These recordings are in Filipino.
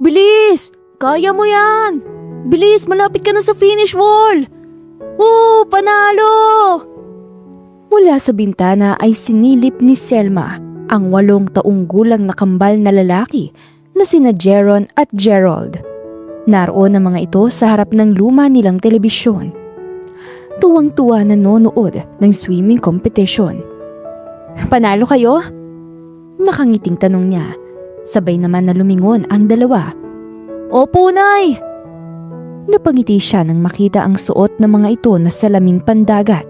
Bilis! Kaya mo yan! Bilis, malapit ka na sa finish wall! Panalo! Mula sa bintana ay sinilip ni Selma ang 8 taong gulang na kambal na lalaki na sina Jeron at Gerald. Naroon ang mga ito sa harap ng luma nilang telebisyon. Tuwang-tuwa nanonood ng swimming competition. Panalo kayo? Nakangiting tanong niya. Sabay naman na lumingon ang dalawa. Opo, Nay! Napangiti siya nang makita ang suot ng mga ito na salaming pandagat.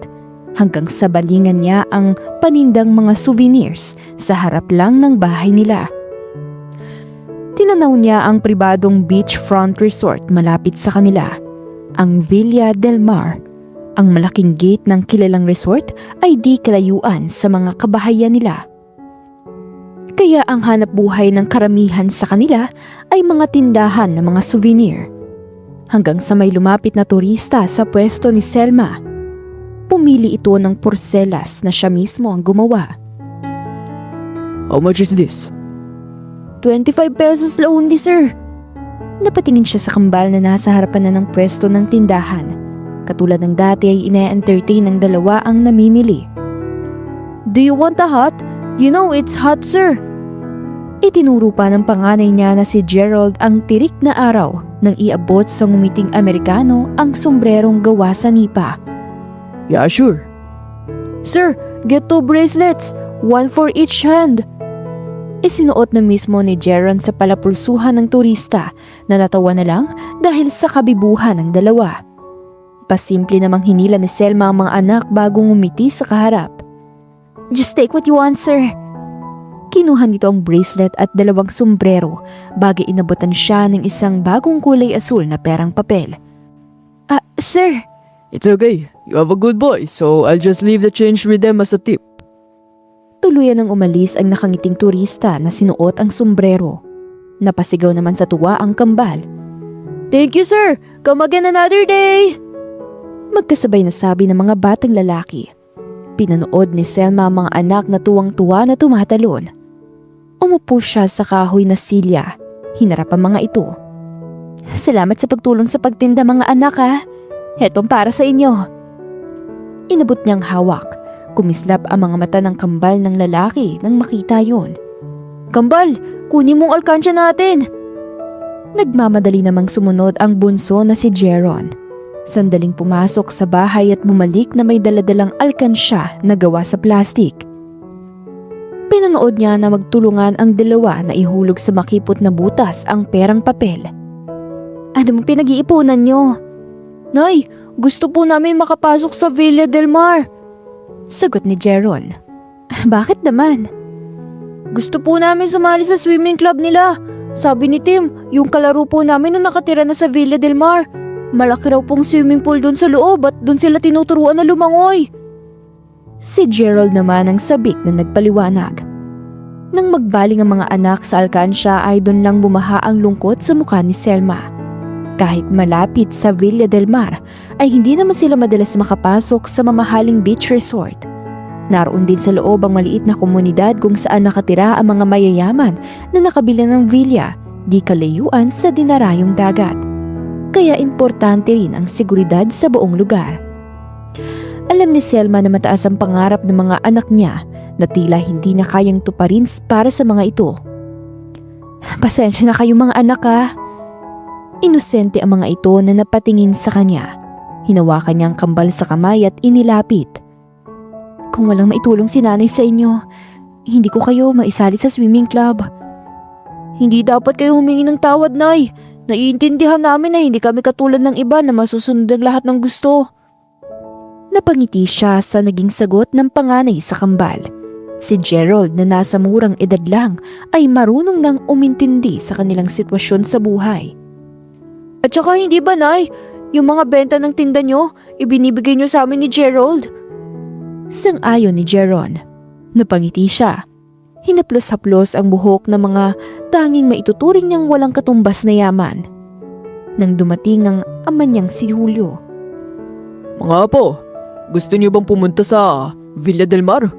Hanggang sa balingan niya ang panindang mga souvenirs sa harap lang ng bahay nila. Tinanaw niya ang pribadong beachfront resort malapit sa kanila, ang Villa del Mar. Ang malaking gate ng kilalang resort ay di kalayuan sa mga kabahayan nila. Kaya ang hanap buhay ng karamihan sa kanila ay mga tindahan ng mga souvenir. Hanggang sa may lumapit na turista sa pwesto ni Selma. Pumili ito ng porselas na siya mismo ang gumawa. How much is this? 25 pesos la only, sir. Napatingin siya sa kambal na nasa harapan na ng pwesto ng tindahan. Katulad ng dati ay ina-entertain ng dalawa ang namimili. Do you want a hot? You know it's hot, sir. Itinuro pa ng panganay niya na si Gerald ang tirik na araw nang iabot sa ngumiting Amerikano ang sombrerong gawa sa nipa. Yeah, sure. Sir, get 2 bracelets, 1 for each hand. Isinuot na mismo ni Jeron sa palapulsuhan ng turista na natawa na lang dahil sa kabibuhan ng dalawa. Pasimple namang hinila ni Selma ang mga anak bago ngumiti sa kaharap. Just take what you want, sir. Kinuha nito ang bracelet at 2 sombrero bago inabutan siya ng isang bagong kulay asul na perang papel. Sir. It's okay. You have a good boy, so I'll just leave the change with them as a tip. Tuluyan ng umalis ang nakangiting turista na sinuot ang sombrero. Napasigaw naman sa tuwa ang kambal. Thank you, sir. Come again another day. Magkasabay na sabi ng mga batang lalaki. Pinanood ni Selma ang mga anak na tuwang-tuwa na tumatalon. Umupo siya sa kahoy na silya. Hinarap ang mga ito. Salamat sa pagtulong sa pagtinda, mga anak, ha. Hetong para sa inyo. Inabot niyang hawak. Kumislap ang mga mata ng kambal ng lalaki nang makita yon. Kambal, kunin mong alkansya natin. Nagmamadali namang sumunod ang bunso na si Jeron. Sandaling pumasok sa bahay at bumalik na may daladalang alkansya na gawa sa plastik. Pinanood niya na magtulungan ang dalawa na ihulog sa makipot na butas ang perang papel. Ano mo pinag-iipunan niyo? Nay, gusto po namin makapasok sa Villa del Mar. Sagot ni Jeron. Bakit naman? Gusto po namin sumali sa swimming club nila. Sabi ni Tim, yung kalaro po namin na nakatira na sa Villa del Mar. Malaki raw pong swimming pool doon sa loob at doon sila tinuturuan na lumangoy. Si Gerald naman ang sabik na nagpaliwanag. Nang magbaling ang mga anak sa alkansya ay doon lang bumaha ang lungkot sa mukha ni Selma. Kahit malapit sa Villa del Mar ay hindi naman sila madalas makapasok sa mamahaling beach resort. Naroon din sa loob ang maliit na komunidad kung saan nakatira ang mga mayayaman na nakabila ng villa, di kalayuan sa dinarayong dagat. Kaya importante rin ang seguridad sa buong lugar. Alam ni Selma na mataas ang pangarap ng mga anak niya na tila hindi na kayang tuparin para sa mga ito. Pasensya na kayo mga anak, ha. Inosente ang mga ito na napatingin sa kanya. Hinawakan niya ang kambal sa kamay at inilapit. Kung walang maitulong si nanay sa inyo, hindi ko kayo maisali sa swimming club. Hindi dapat kayo humingi ng tawad, Nay. Naiintindihan namin na hindi kami katulad ng iba na masusunod ang lahat ng gusto. Napangiti siya sa naging sagot ng panganay sa kambal. Si Gerald na nasa murang edad lang ay marunong nang umintindi sa kanilang sitwasyon sa buhay. At saka hindi ba, Nay? Yung mga benta ng tinda nyo, ibinibigay nyo sa amin ni Gerald? Sang-ayon ni Jeron. Napangiti siya. Hinaplos-haplos ang buhok ng mga tanging maituturing niyang walang katumbas na yaman. Nang dumating ang ama niyang si Julio. Mga apo, gusto niyo bang pumunta sa Villa del Mar?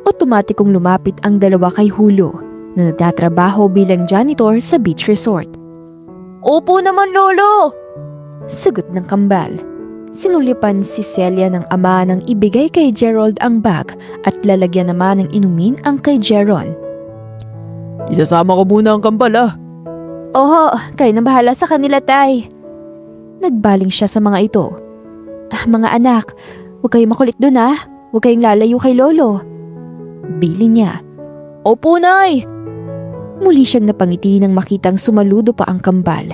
Otomatikong lumapit ang dalawa kay Julio na nagtatrabaho bilang janitor sa beach resort. Opo naman, Lolo! Sagot ng kambal. Sinulipan si Celia ng ama nang ibigay kay Gerald ang bag at lalagyan naman ng inumin ang kay Jeron. Isasama ko muna ang kambal Oho, kayo na bahala sa kanila, tay. Nagbaling siya sa mga ito. Mga anak, huwag kayong makulit dun Huwag kayong lalayo kay Lolo. Bili niya. Opo, Nay! Muli siyang napangiti nang makitang sumaludo pa ang kambal.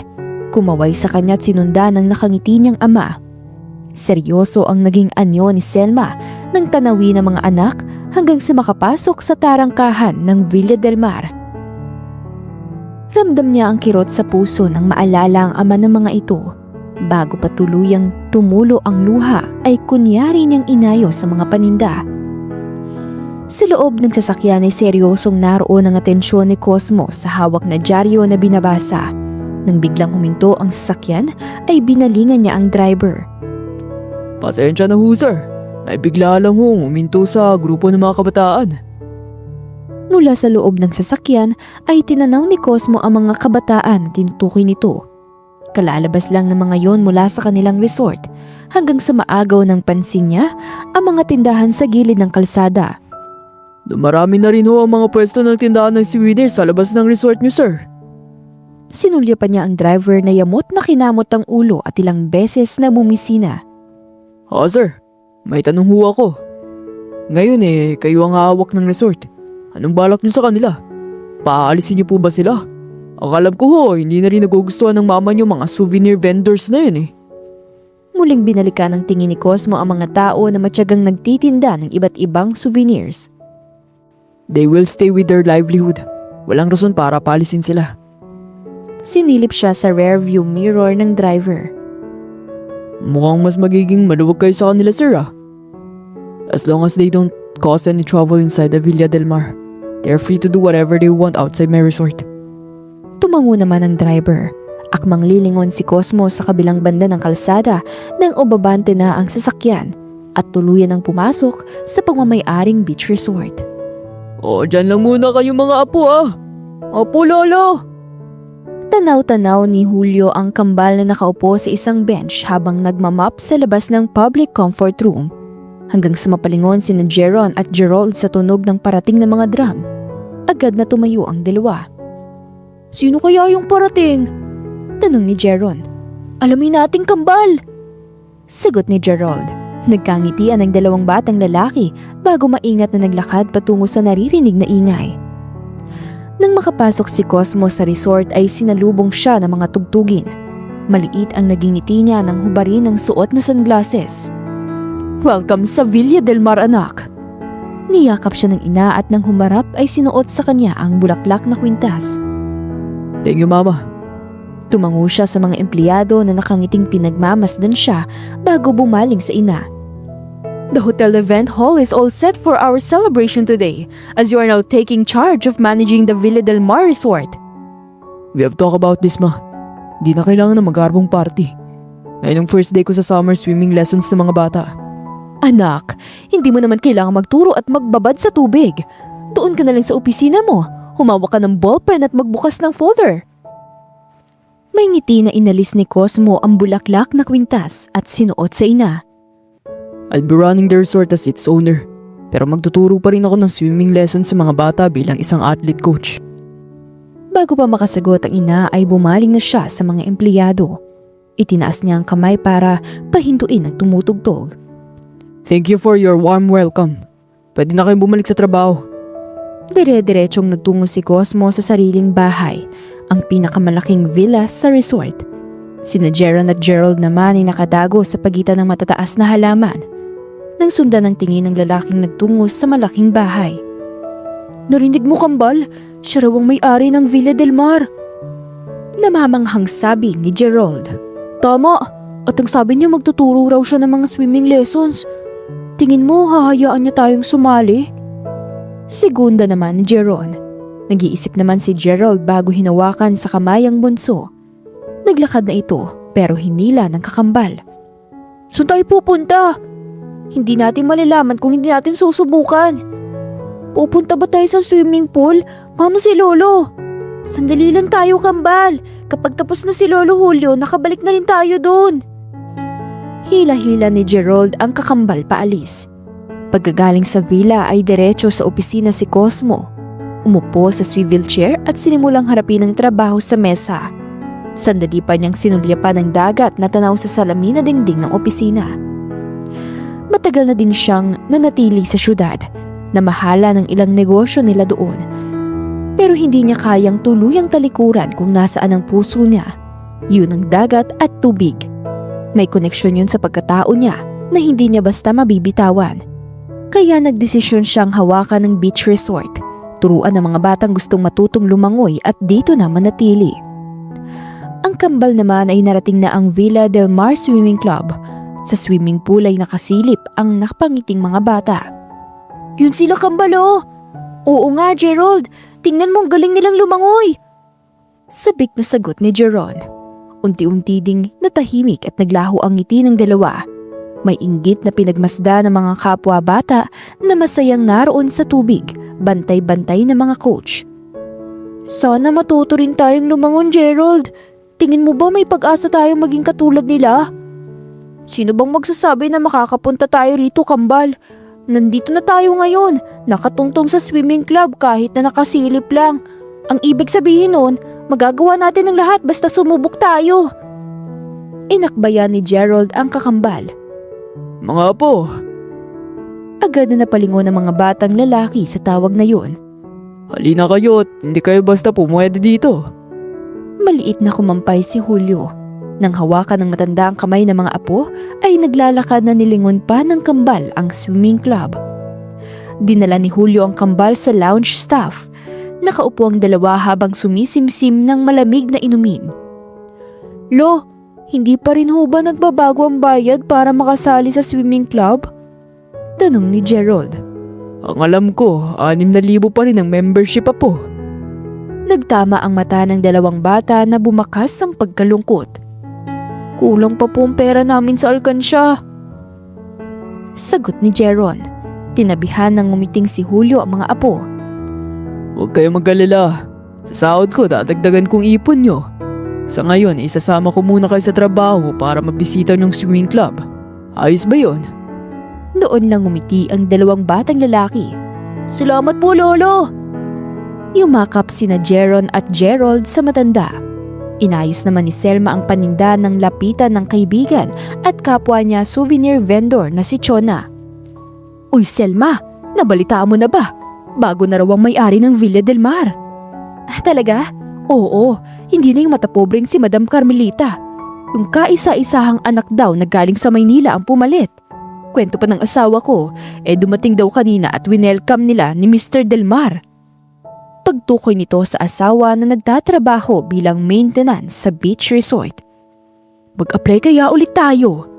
Kumaway sa kanya at sinundan ng nakangiti niyang ama. Seryoso ang naging anyo ni Selma nang tanawin ng mga anak hanggang sa makapasok sa tarangkahan ng Villa del Mar. Ramdam niya ang kirot sa puso nang maalala ang ama ng mga ito. Bago pa tuluyang tumulo ang luha ay kunyari niyang inayo sa mga paninda. Sa loob ng sasakyan ay seryosong naroon ang atensyon ni Cosmo sa hawak na dyaryo na binabasa. Nang biglang huminto ang sasakyan ay binalingan niya ang driver. Pasensya na ho sir. Naibigla lang hong uminto sa grupo ng mga kabataan. Mula sa loob ng sasakyan ay tinanaw ni Cosmo ang mga kabataan na tinutukoy nito. Kalalabas lang ng mga yon mula sa kanilang resort hanggang sa maagaw ng pansin niya ang mga tindahan sa gilid ng kalsada. Dumarami na rin ho ang mga pwesto ng tindahan ng souvenirs sa labas ng resort niyo sir. Sinulya pa niya ang driver na yamot na kinamot ang ulo at ilang beses na bumisina. Sir, may tanong ho ako. Ngayon kayo ang hawak ng resort. Anong balak niyo sa kanila? Paaalisin niyo po ba sila? Ang alam ko ho, hindi na rin nagugustuhan ng mama niyo mga souvenir vendors na yun Muling binalikan ng tingin ni Cosmo ang mga tao na matyagang nagtitinda ng iba't ibang souvenirs. They will stay with their livelihood. Walang rason para paalisin sila. Sinilip siya sa rearview mirror ng driver. Mukhang mas magiging maluwag kayo sa kanila sir As long as they don't cause any trouble inside the Villa del Mar, they're free to do whatever they want outside my resort. Tumango naman ang driver. Akmang lilingon si Cosmo sa kabilang banda ng kalsada nang ubabante na ang sasakyan at tuluyan ang pumasok sa pagmamay-aring beach resort. Dyan lang muna kayo mga apo Opo, Lolo! Tanaw-tanaw ni Julio ang kambal na nakaupo sa isang bench habang nagmamap sa labas ng public comfort room. Hanggang sa mapalingon sina Jeron at Gerald sa tunog ng parating na mga drum. Agad na tumayo ang dalawa. Sino kaya yung parating? Tanong ni Jeron. Alamin nating kambal! Sagot ni Gerald. Nagkangitian ang dalawang batang lalaki bago maingat na naglakad patungo sa naririnig na ingay. Nang makapasok si Cosmo sa resort ay sinalubong siya ng mga tugtugin. Maliit ang naging ngiti niya nang hubarin ng suot na sunglasses. Welcome sa Villa del Mar, anak! Niyakap siya ng ina at nang humarap ay sinuot sa kanya ang bulaklak na kwintas. Thank you, Mama. Tumango siya sa mga empleyado na nakangiting pinagmamasdan siya bago bumaling sa ina. The hotel event hall is all set for our celebration today, as you are now taking charge of managing the Villa del Mar Resort. We have talked about this, Ma. Di na kailangan na mag-arbong party. Ngayon ang first day ko sa summer swimming lessons ng mga bata. Anak, hindi mo naman kailangan magturo at magbabad sa tubig. Doon ka na lang sa opisina mo. Humawak ka ng ballpen at magbukas ng folder. May ngiti na inalis ni Cosmo ang bulaklak na kwintas at sinuot sa ina. I'll be running the resort as its owner. Pero magtuturo pa rin ako ng swimming lessons sa mga bata bilang isang athlete coach. Bago pa makasagot ang ina ay bumaling na siya sa mga empleyado. Itinaas niya ang kamay para pahintuin ang tumutugtog. Thank you for your warm welcome. Pwede na kayong bumalik sa trabaho. Dire-diretsong nagtungo si Cosmo sa sariling bahay, ang pinakamalaking villa sa resort. Sina Jeron at Gerald naman ay nakatago sa pagitan ng matataas na halaman. Nang sundan ng tingin ng lalaking nagtungo sa malaking bahay. Narinig mo, kambal? Siya raw ang may-ari ng Villa del Mar. Namamanghang sabi ni Gerald. Tama, at ang sabi niya magtuturo raw siya ng mga swimming lessons. Tingin mo hahayaan niya tayong sumali? Segunda naman ni Jeron. Nag-iisip naman si Gerald bago hinawakan sa kamay ang bunso. Naglakad na ito pero hinila ng kakambal. Saan tayo pupunta? Hindi natin malalaman kung hindi natin susubukan. Pupunta ba tayo sa swimming pool? Paano si Lolo? Sandali lang tayo, Kambal. Kapag tapos na si Lolo Julio, nakabalik na rin tayo doon. Hila-hila ni Gerald ang kakambal paalis. Pagkagaling sa villa ay diretso sa opisina si Cosmo. Umupo sa swivel chair at sinimulang harapin ang trabaho sa mesa. Sandali pa niyang sinulyapan ng dagat na tanaw sa salamin na dingding ng opisina. Matagal na din siyang nanatili sa syudad na mahala ng ilang negosyo nila doon. Pero hindi niya kayang tuluyang talikuran kung nasaan ang puso niya. Yun ang dagat at tubig. May koneksyon yun sa pagkatao niya na hindi niya basta mabibitawan. Kaya nagdesisyon siyang hawakan ng beach resort. Turuan ng mga batang gustong matutong lumangoy at dito na manatili. Ang kambal naman ay narating na ang Villa del Mar Swimming Club. Sa swimming pool ay nakasilip ang nakapangiting mga bata. Yun sila, Kambal, oh! Oo nga, Gerald. Tingnan mo, ang galing nilang lumangoy. Sabik na sagot ni Jeron. Unti-unti ding natahimik at naglaho ang ngiti ng dalawa. May inggit na pinagmasda ng mga kapwa bata na masayang naroon sa tubig, bantay-bantay ng mga coach. Sana matuto rin tayong lumangon, Gerald. Tingin mo ba may pag-asa tayong maging katulad nila? Sino bang magsasabi na makakapunta tayo rito, Kambal? Nandito na tayo ngayon, nakatungtong sa swimming club kahit na nakasilip lang. Ang ibig sabihin nun, magagawa natin ang lahat basta sumubok tayo. Inakbayan ni Gerald ang kakambal. Mga apo, Agad na napalingon ng mga batang lalaki sa tawag na yun. halina kayo at hindi kayo basta pumwede dito. Maliit na kumampay si Julio. Nang hawakan ng matanda ang kamay ng mga apo, ay naglalakad na nilingon pa ng kambal ang swimming club. Dinala ni Julio ang kambal sa lounge staff. Nakaupo ang dalawa habang sumisimsim ng malamig na inumin. Lo, hindi pa rin ho ba nagbabago ang bayad para makasali sa swimming club? Tanong ni Gerald. Ang alam ko, 6,000 pa rin ang membership apo. Nagtama ang mata ng dalawang bata na bumakas ang pagkalungkot. Kulang pa po ang pera namin sa alkansya. Sagot ni Jeron. Tinabihan ng ngumiting si Julio ang mga apo. Huwag kayong mag-alala. Sa sahod ko, dadagdagan kong ipon nyo. Sa ngayon, isasama ko muna kayo sa trabaho para mabisita ng swimming club. Ayos ba yon? Doon lang ngumiti ang dalawang batang lalaki. Salamat po, Lolo! Yumakap sina Jeron at Gerald sa matanda. Inayos naman ni Selma ang paninda ng lapitan ng kaibigan at kapwa niya souvenir vendor na si Chona. Uy Selma, nabalitaan mo na ba? Bago na raw ang may-ari ng Villa del Mar. Talaga? Oo, hindi na yung matapobreng si Madam Carmelita. Yung kaisa-isahang anak daw na galing sa Maynila ang pumalit. Kwento pa ng asawa ko, dumating daw kanina at winelcome nila ni Mr. Del Mar. Pagtukoy nito sa asawa na nagtatrabaho bilang maintenance sa beach resort. Mag-apply kaya ulit tayo.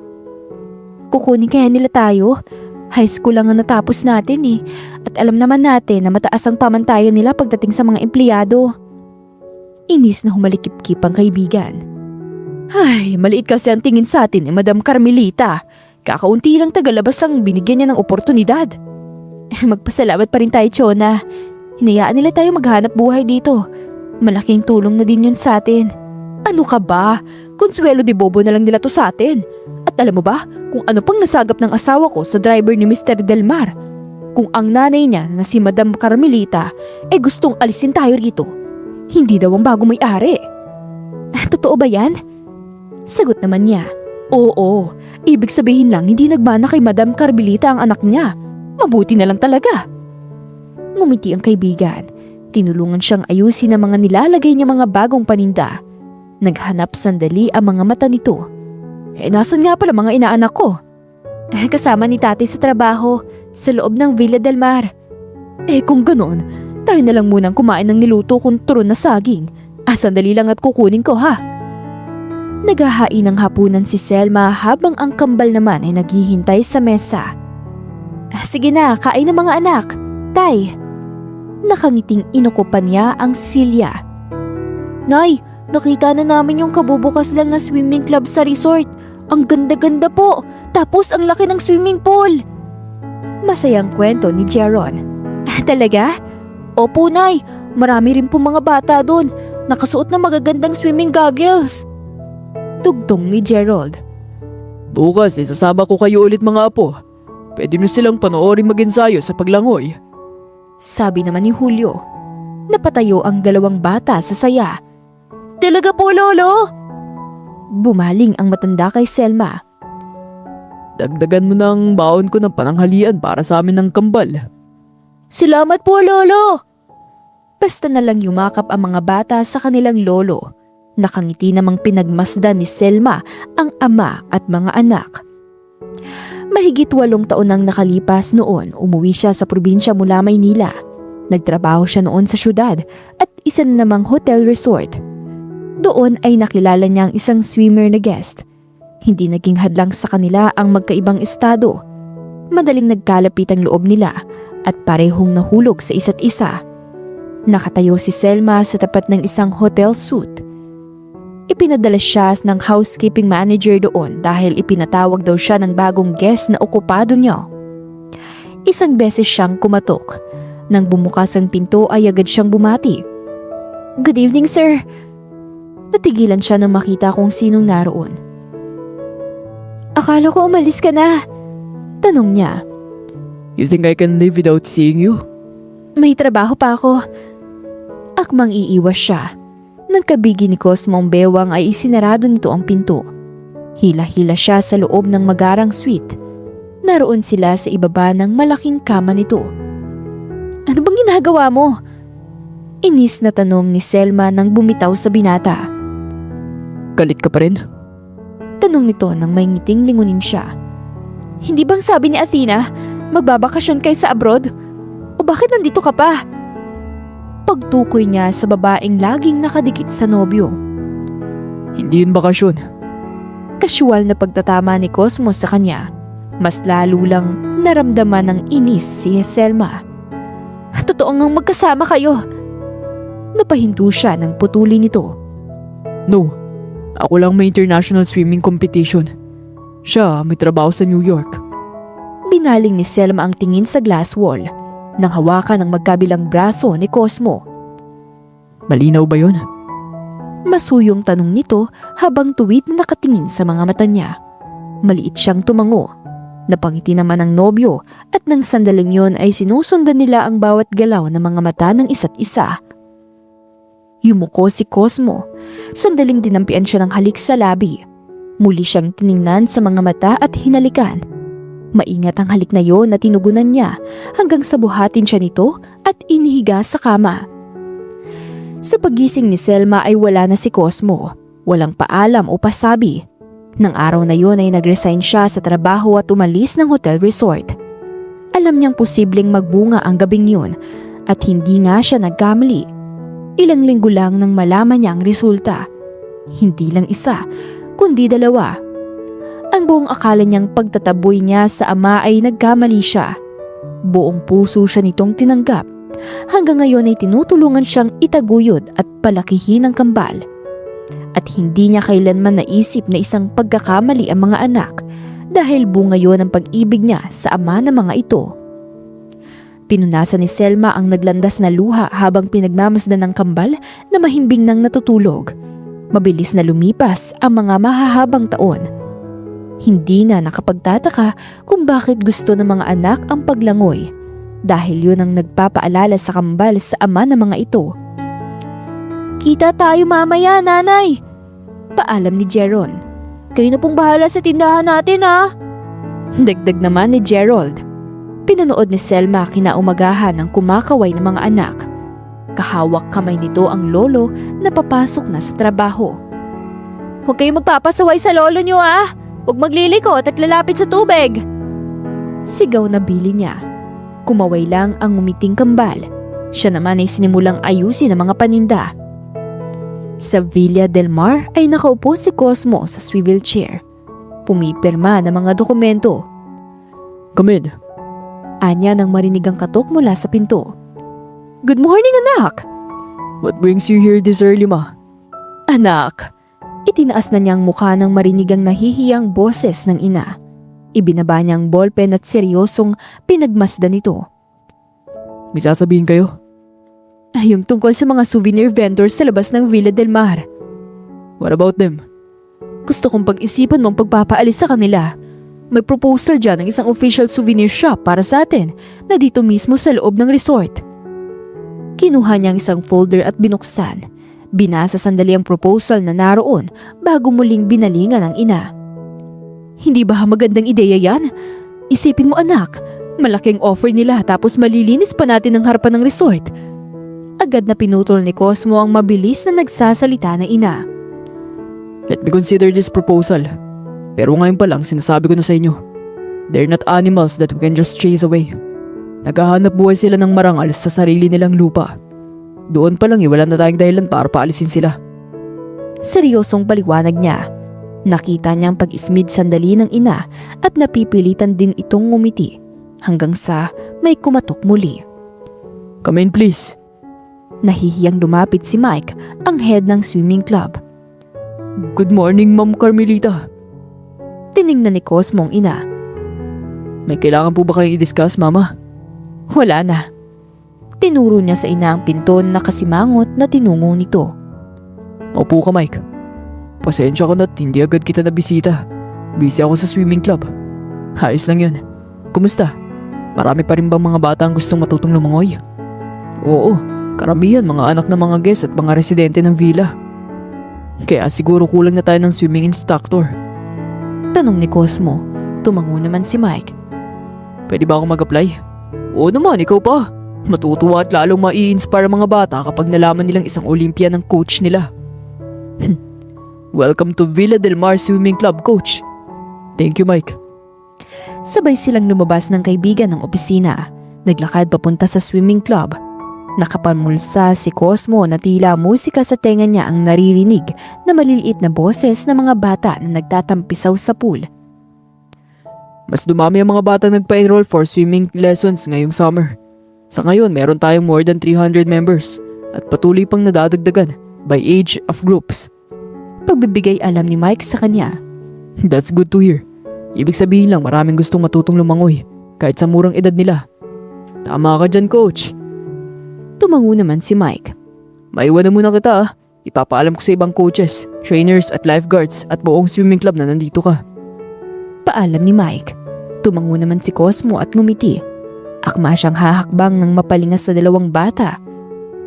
Kukunin kaya nila tayo? High school lang ang natapos natin eh. At alam naman natin na mataas ang pamantayan nila pagdating sa mga empleyado. Inis na humalikip-kip ang kaibigan. Ay, maliit kasi ang tingin sa atin ni Madam Carmelita. Kakaunti lang tagalabas lang binigyan niya ng oportunidad. Magpasalamat pa rin tayo, Chona. Hinayaan nila tayo maghanap buhay dito. Malaking tulong na din yun sa atin. Ano ka ba? Consuelo de Bobo na lang nila to sa atin. At alam mo ba kung ano pang nasagap ng asawa ko sa driver ni Mr. Del Mar? Kung ang nanay niya na si Madam Carmelita gustong alisin tayo rito. Hindi daw ang bagong may-ari. Totoo ba yan? Sagot naman niya. Oo, ibig sabihin lang hindi nagmana kay Madam Carmelita ang anak niya. Mabuti na lang talaga. Ngumiti ang kaibigan. Tinulungan siyang ayusin ang mga nilalagay niya mga bagong paninda. Naghanap sandali ang mga mata nito. Nasan nga pala mga inaanak ko? Kasama ni tatay sa trabaho sa loob ng Villa del Mar. Kung ganoon, tayo na lang munang kumain ng niluto kong turon na saging. Sandali lang at kukunin ko ha. Naghahain ng hapunan si Selma habang ang kambal naman ay naghihintay sa mesa. Sige na, kain ng mga anak. Tay. Nakangiting inukupan niya ang silya. Nay, nakita na namin yung kabubukas lang na swimming club sa resort. Ang ganda-ganda po. Tapos ang laki ng swimming pool. Masayang kwento ni Jeron. Talaga? Opo, Nay. Marami rin po mga bata doon, nakasuot ng magagandang swimming goggles. Tugtong ni Gerald. Bukas, isasama ko kayo ulit mga apo. Pwede nyo silang panoorin mag-ensayo sa paglangoy. Sabi naman ni Julio. Napatayo ang dalawang bata sa saya. Talaga po, Lolo? Bumaling ang matanda kay Selma. Dagdagan mo ng baon ko ng pananghalian para sa amin ng kambal. Salamat po, Lolo! Basta na lang yumakap ang mga bata sa kanilang lolo. Nakangiti namang pinagmasdan ni Selma ang ama at mga anak. Mahigit 8 taon nang nakalipas noon, umuwi siya sa probinsya mula Maynila. Nagtrabaho siya noon sa syudad at isa na namang hotel resort. Doon ay nakilala niya ang isang swimmer na guest. Hindi naging hadlang sa kanila ang magkaibang estado. Madaling nagkalapit ang loob nila at parehong nahulog sa isa't isa. Nakatayo si Selma sa tapat ng isang hotel suite. Ipinadala siya ng housekeeping manager doon dahil ipinatawag daw siya ng bagong guest na okupado niya. Isang beses siyang kumatok. Nang bumukas ang pinto ay agad siyang bumati. Good evening, sir. Natigilan siya nang makita kung sinong naroon. Akala ko umalis ka na. Tanong niya. You think I can live without seeing you? May trabaho pa ako. Akmang iiwas siya. Nagkabigi ni Cosmo ang bewang ay isinarado nito ang pinto. Hila-hila siya sa loob ng magarang suite. Naroon sila sa ibaba ng malaking kama nito. Ano bang ginagawa mo? Inis na tanong ni Selma nang bumitaw sa binata. Galit ka pa rin? Tanong nito nang may ngiting lingunin siya. Hindi bang sabi ni Athena, magbabakasyon kayo sa abroad? O bakit nandito ka pa? Pagtukoy niya sa babaeng laging nakadikit sa nobyo. Hindi yun bakasyon. Kasyual na pagtatama ni Cosmo sa kanya. Mas lalo lang naramdaman ng inis si Selma. Totoo ngang magkasama kayo. Napahinto siya nang putulin nito. No, ako lang may international swimming competition. Siya may trabaho sa New York. Binaling ni Selma ang tingin sa glass wall nang hawakan ang magkabilang braso ni Cosmo. Malinaw ba yun? Masuyong tanong nito habang tuwid na nakatingin sa mga mata niya. Maliit siyang tumango. Napangiti naman ang nobyo at nang sandaling yon ay sinusundan nila ang bawat galaw ng mga mata ng isa't isa. Yumuko si Cosmo. Sandaling dinampian siya ng halik sa labi. Muli siyang tiningnan sa mga mata at hinalikan. Maingat ang halik na yon na tinugunan niya hanggang sa buhatin siya nito at inihiga sa kama. Sa pagising ni Selma ay wala na si Cosmo. Walang paalam o pasabi. Nang araw na yon ay nag-resign siya sa trabaho at umalis ng hotel resort. Alam niyang posibleng magbunga ang gabing yun at hindi nga siya nagkamali. Ilang linggo lang nang malaman niya ang resulta. Hindi lang isa, kundi 2. Ang buong akala niyang pagtataboy niya sa ama ay nagkamali siya. Buong puso siya nitong tinanggap. Hanggang ngayon ay tinutulungan siyang itaguyod at palakihin ang kambal. At hindi niya kailanman naisip na isang pagkakamali ang mga anak dahil bunga yon ang pag-ibig niya sa ama ng mga ito. Pinunasan ni Selma ang naglandas na luha habang pinagmamasdan ng kambal na mahimbing nang natutulog. Mabilis na lumipas ang mga mahahabang taon. Hindi na nakapagtataka kung bakit gusto ng mga anak ang paglangoy dahil yun ang nagpapaalala sa kambal sa ama ng mga ito. Kita tayo mamaya, nanay. Paalam ni Jeron. Kayo na pong bahala sa tindahan natin, ha? Dagdag naman ni Gerald. Pinanood ni Selma kinaumagahan ng kumakaway ng mga anak. Kahawak kamay nito ang lolo na papasok na sa trabaho. Huwag kayong magpapasaway sa lolo niyo, ha? Huwag maglilikot at lalapit sa tubig. Sigaw na bili niya. Kumaway lang ang umiting kambal. Siya naman ay sinimulang ayusin ang mga paninda. Sa Villa del Mar ay nakaupo si Cosmo sa swivel chair. Pumipirma ng mga dokumento. Come in. Anya nang marinig ang katok mula sa pinto. Good morning, anak! What brings you here this early, ma? Anak! Itinaas na niyang mukha nang marinig ang nahihiyang boses ng ina. Ibinaba niyang ballpen at seryosong pinagmasdan nito. May sasabihin kayo? Ay, yung tungkol sa mga souvenir vendors sa labas ng Villa del Mar. What about them? Gusto kong pag-isipan mong pagpapaalis sa kanila. May proposal dyan ng isang official souvenir shop para sa atin na dito mismo sa loob ng resort. Kinuha niya ang isang folder at binuksan. Binasa sandali ang proposal na naroon bago muling binalingan ang ina. Hindi ba magandang ideya yan? Isipin mo anak, malaking offer nila tapos malilinis pa natin ang harapan ng resort. Agad na pinutol ni Cosmo ang mabilis na nagsasalita na ina. Let me consider this proposal. Pero ngayon pa lang sinasabi ko na sa inyo. They're not animals that we can just chase away. Naghahanap buhay sila ng marangal sa sarili nilang lupa. Doon pa lang wala na tayong dahilan para paalisin sila. Seryosong paliwanag niya. Nakita niyang pag-ismid sandali ng ina at napipilitan din itong ngumiti hanggang sa may kumatok muli. Come in please. Nahihiyang lumapit si Mike, ang head ng swimming club. Good morning, Ma'am Carmelita. Tiningnan ni Cosmo ang ina. May kailangan po ba kayong i-discuss, Mama? Wala na. Tinuro niya sa ina ang pinto na kasimangot na tinungo nito. Opo ka, Mike. Pasensya ko na't hindi agad kita nabisita. Busy ako sa swimming club. Ayos lang yun. Kumusta? Marami pa rin bang mga bata ang gustong matutong lumangoy? Oo, karamihan mga anak ng mga guests at mga residente ng villa. Kaya siguro kulang na tayo ng swimming instructor. Tanong ni Cosmo. Tumango naman si Mike. Pwede ba ako mag-apply? Oo naman, ikaw pa. Matutuwa at lalong mai-inspire mga bata kapag nalaman nilang isang Olympian ng coach nila. Welcome to Villa del Mar Swimming Club, Coach. Thank you, Mike. Sabay silang lumabas ng kaibigan ng opisina. Naglakad papunta sa swimming club. Nakapamulsa si Cosmo na tila musika sa tenga niya ang naririnig na maliliit na boses ng mga bata na nagtatampisaw sa pool. Mas dumami ang mga bata nagpa-enroll for swimming lessons ngayong summer. Sa ngayon, meron tayong more than 300 members at patuloy pang nadadagdagan by age of groups. Pagbibigay alam ni Mike sa kanya. That's good to hear. Ibig sabihin lang maraming gustong matutong lumangoy kahit sa murang edad nila. Tama ka dyan, Coach. Tumango naman si Mike. Maiwan na muna kita ah. Ipapaalam ko sa ibang coaches, trainers at lifeguards at buong swimming club na nandito ka. Paalam ni Mike. Tumango naman si Cosmo at ngumiti. Akma siyang hahakbang ng mapalingas sa dalawang bata.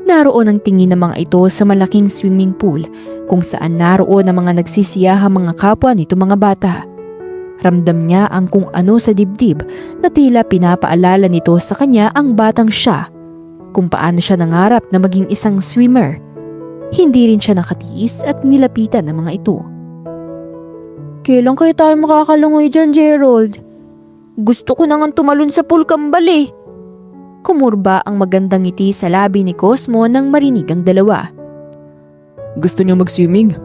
Naroon ang tingin ng mga ito sa malaking swimming pool kung saan naroon ang mga nagsisiyahang mga kapwa nito mga bata. Ramdam niya ang kung ano sa dibdib na tila pinapaalala nito sa kanya ang batang siya. Kung paano siya nangarap na maging isang swimmer. Hindi rin siya nakatiis at nilapitan ng mga ito. Kailan kayo tayo makakalungoy dyan, Gerald? Gusto ko nang tumalon sa pool kambal eh. Kumurba ang magandang ngiti sa labi ni Cosmo nang marinig ang dalawa. Gusto niyo mag-swimming?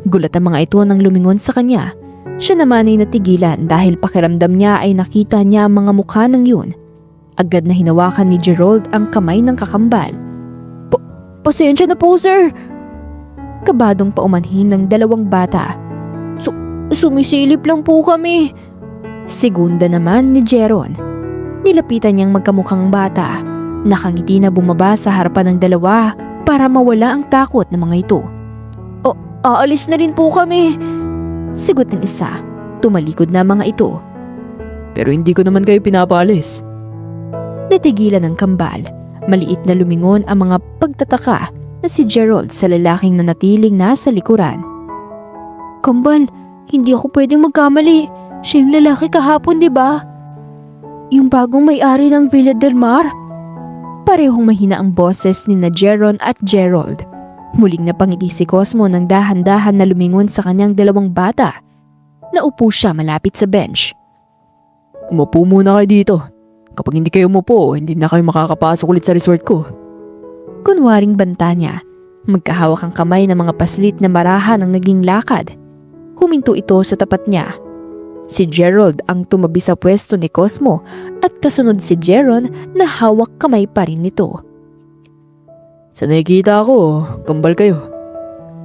Gulat ang mga ito nang lumingon sa kanya. Siya naman ay natigilan dahil pakiramdam niya ay nakita niya ang mga mukha ng yun. Agad na hinawakan ni Gerald ang kamay ng kakambal. Pasensya na po, sir. Kabadong paumanhin ng dalawang bata. Sumisilip lang po kami. Segunda naman ni Jeron. Nilapitan niyang magkamukhang bata. Nakangiti na bumaba sa harapan ng dalawa para mawala ang takot ng mga ito. Aalis na rin po kami. Sigot ng isa. Tumalikod na mga ito. Pero hindi ko naman kayo pinapaalis. Natigilan ng kambal. Maliit na lumingon ang mga pagtataka na si Gerald sa lalaking nanatiling nasa likuran. Kambal, hindi ako pwedeng magkamali. Siya yung lalaki kahapon, di ba? Yung bagong may-ari ng Villa del Mar? Parehong mahina ang boses ni na Jeron at Gerald. Muling napangiti si Cosmo nang dahan-dahan na lumingon sa kanyang dalawang bata. Naupo siya malapit sa bench. Umupo muna kayo dito. Kapag hindi kayo umupo, hindi na kayo makakapasok ulit sa resort ko. Kunwaring banta niya. Magkahawak ang kamay ng mga paslit na marahan ang naging lakad. Huminto ito sa tapat niya. Si Gerald ang tumabi sa pwesto ni Cosmo at kasunod si Jeron na hawak kamay pa rin nito. Sa nakikita ako, kambal kayo.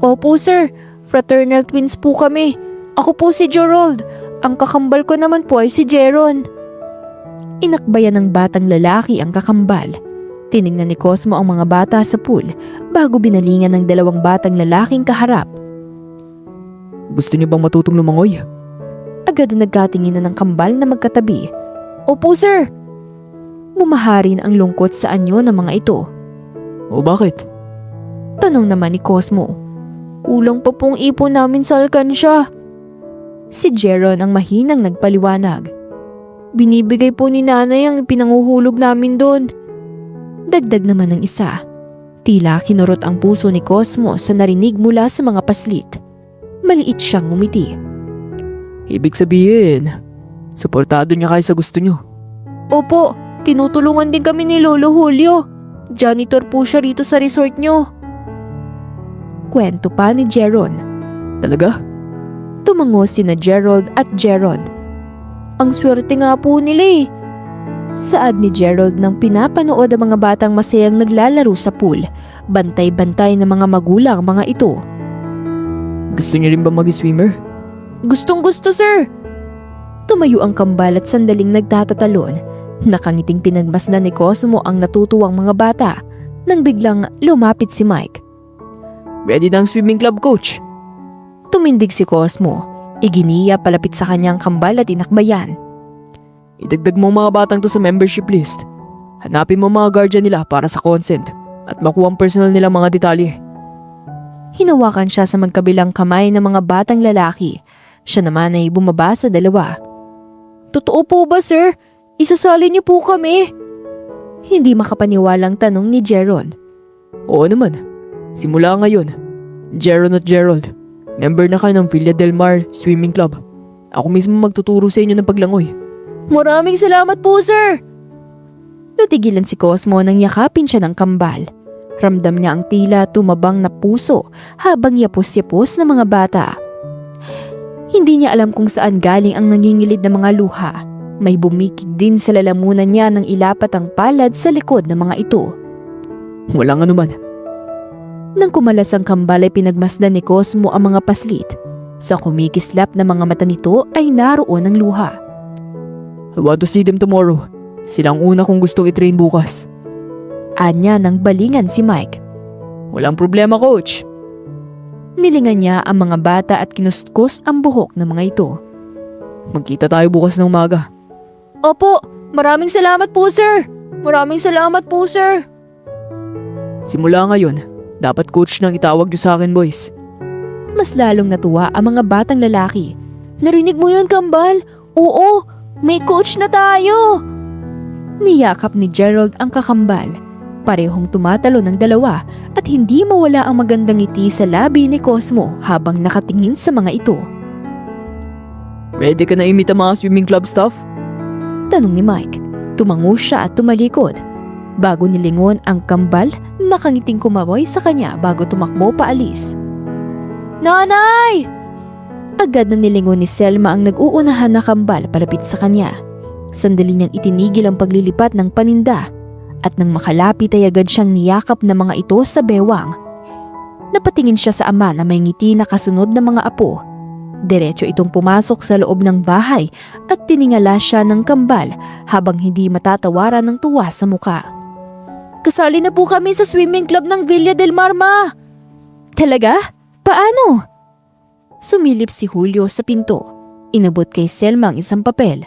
Opo sir, fraternal twins po kami. Ako po si Gerald. Ang kakambal ko naman po ay si Jeron. Inakbayan ng batang lalaki ang kakambal. Tiningnan ni Cosmo ang mga bata sa pool bago binalingan ng dalawang batang lalaking kaharap. Gusto niyo bang matutong lumangoy? Agad na nagkatinginan ng kambal na magkatabi. Opo sir! Bumaharin ang lungkot sa anyo ng mga ito. O bakit? Tanong naman ni Cosmo. Kulang pa pong ipon namin sa alkansya. Si Jeron ang mahinang nagpaliwanag. Binibigay po ni nanay ang pinanguhulog namin doon. Dagdag naman ng isa. Tila kinurot ang puso ni Cosmo sa narinig mula sa mga paslit. Maliit siyang ngumiti. Ibig sabihin, suportado niya kayo sa gusto niyo. Opo, tinutulungan din kami ni Lolo Julio. Janitor po siya rito sa resort niyo. Kwento pa ni Jeron. Talaga? Tumango sina Gerald at Jeron. Ang swerte nga po nila eh. Saad ni Gerald nang pinapanood ang mga batang masayang naglalaro sa pool. Bantay-bantay ng mga magulang mga ito. Gusto niyo rin ba mag-swimmer? Gustong gusto sir! Tumayo ang kambal at sandaling nagtatatalon. Nakangiting pinagmasdan ni Cosmo ang natutuwang mga bata nang biglang lumapit si Mike. Ready na ang swimming club, coach. Tumindig si Cosmo. Iginiya palapit sa kanyang kambal at inakbayan. Idagdag mo ang mga batang to sa membership list. Hanapin mo mga guardian nila para sa consent at makuha ang personal nilang mga detalye. Hinawakan siya sa magkabilang kamay ng mga batang lalaki. Siya naman ay bumaba sa dalawa. Totoo po ba sir? Isasali niyo po kami? Hindi makapaniwalang tanong ni Jeron. Oo naman. Simula ngayon, Jeron at Gerald, member na kayo ng Villa Del Mar Swimming Club. Ako mismo magtuturo sa inyo ng paglangoy. Maraming salamat po sir! Natigilan si Cosmo nang yakapin siya ng kambal. Ramdam niya ang tila tumabang na puso habang yapos-yapos ng mga bata. Hindi niya alam kung saan galing ang nangingilid na mga luha. May bumikig din sa lalamunan niya nang ilapat ang palad sa likod ng mga ito. Walang anuman. Nang kumalas ang kambal ay pinagmasdan ni Cosmo ang mga paslit. Sa kumikislap na mga mata nito ay naroon ang luha. I want to see them tomorrow. Silang una kong gustong i-train bukas. Anya nang balingan si Mike. Walang problema, coach. Nilingan niya ang mga bata at kinustkos ang buhok ng mga ito. Magkita tayo bukas ng umaga. Opo, maraming salamat po sir. Maraming salamat po sir. Simula ngayon, dapat coach nang itawag niyo sa akin, boys. Mas lalong natuwa ang mga batang lalaki. Narinig mo yun, kambal? Oo, may coach na tayo. Niyakap ni Gerald ang kakambal. Parehong tumatalo ng dalawa at hindi mawala ang magandang ngiti sa labi ni Cosmo habang nakatingin sa mga ito. Ready ka na imita mga swimming club staff? Tanong ni Mike. Tumango siya at tumalikod. Bago nilingon ang kambal, nakangiting kumaboy sa kanya bago tumakbo paalis. Nanay! Agad na nilingon ni Selma ang nag-uunahan na kambal palapit sa kanya. Sandali niyang itinigil ang paglilipat ng paninda at nang makalapit ay agad siyang niyakap ng mga ito sa bewang. Napatingin siya sa ama na may ngiti na kasunod ng mga apo. Diretso itong pumasok sa loob ng bahay at tiningala siya ng kambal habang hindi matatawaran ng tuwa sa muka. Kasali na po kami sa swimming club ng Villa Del Mar, Ma. Talaga? Paano? Sumilip si Julio sa pinto. Inabot kay Selma ang isang papel.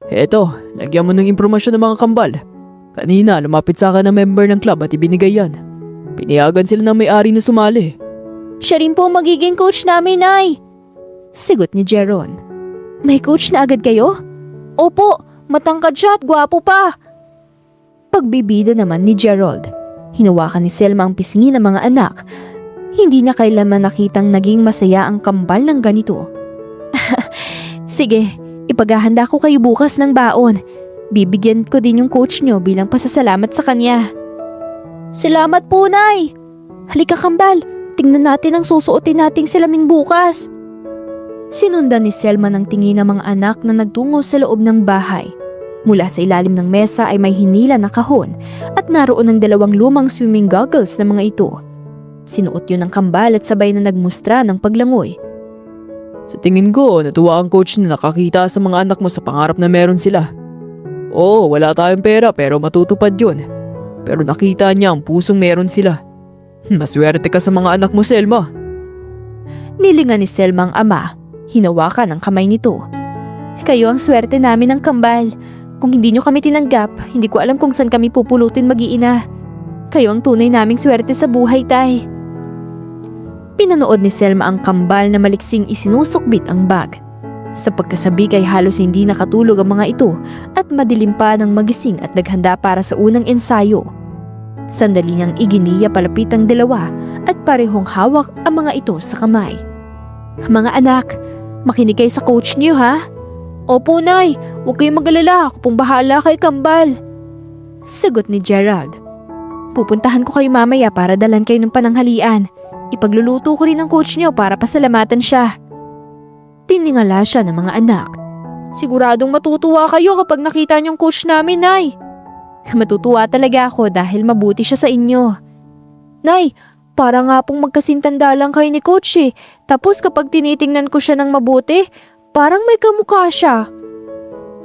Eto, lagyan mo ng impormasyon ng mga kambal. Kanina, lumapit sa akin ang member ng club at ibinigay yan. Pinayagan sila ng may-ari na sumali. Siya rin po magiging coach namin, Nay. Sigot ni Jeron. May coach na agad kayo? Opo, matangkad siya at gwapo pa. Pagbibida naman ni Gerald. Hinawakan ni Selma ang pisngi ng mga anak. Hindi na kailanman nakitang naging masaya ang kambal ng ganito. Sige, ipaghahanda ko kayo bukas ng baon. Bibigyan ko din yung coach nyo bilang pasasalamat sa kanya. Salamat po, Nay! Halika, kambal. Tingnan natin ang susuotin nating salamin bukas. Sinundan ni Selma ng tingin ng mga anak na nagtungo sa loob ng bahay. Mula sa ilalim ng mesa ay may hinila na kahon at naroon ang dalawang lumang swimming goggles ng mga ito. Sinuot yun ng kambal at sabay na nagmustra ng paglangoy. Sa tingin ko, natuwa ang coach na nakakita sa mga anak mo sa pangarap na meron sila. Oo, wala tayong pera pero matutupad yun. pero nakita niya ang pusong meron sila. Maswerte ka sa mga anak mo, Selma. Nilingan ni Selma ang ama. Hinawakan ang kamay nito. Kayo ang swerte namin ng kambal. Kung hindi nyo kami tinanggap, hindi ko alam kung saan kami pupulutin mag-iina. Kayo ang tunay naming swerte sa buhay, tay. Pinanood ni Selma ang kambal na maliksing isinusukbit ang bag. Sa pagkasabik ay halos hindi nakatulog ang mga ito at madilim pa ng magising at naghanda para sa unang ensayo. Sandali niyang iginiya palapit ang dalawa at parehong hawak ang mga ito sa kamay. Mga anak, makinig kayo sa coach niyo ha? Opo, Nay. Huwag kayong mag-alala. Ako pong bahala kay kambal. Sagot ni Gerald. Pupuntahan ko kayo mamaya para dalan kayo ng pananghalian. Ipagluluto ko rin ang coach niyo para pasalamatan siya. Tiningala siya ng mga anak. Siguradong matutuwa kayo kapag nakita niyong coach namin, Nay. Matutuwa talaga ako dahil mabuti siya sa inyo. Nay, para nga pong magkasintanda lang kayo ni coach eh. Tapos kapag tinitingnan ko siya ng mabuti, parang may kamukha siya.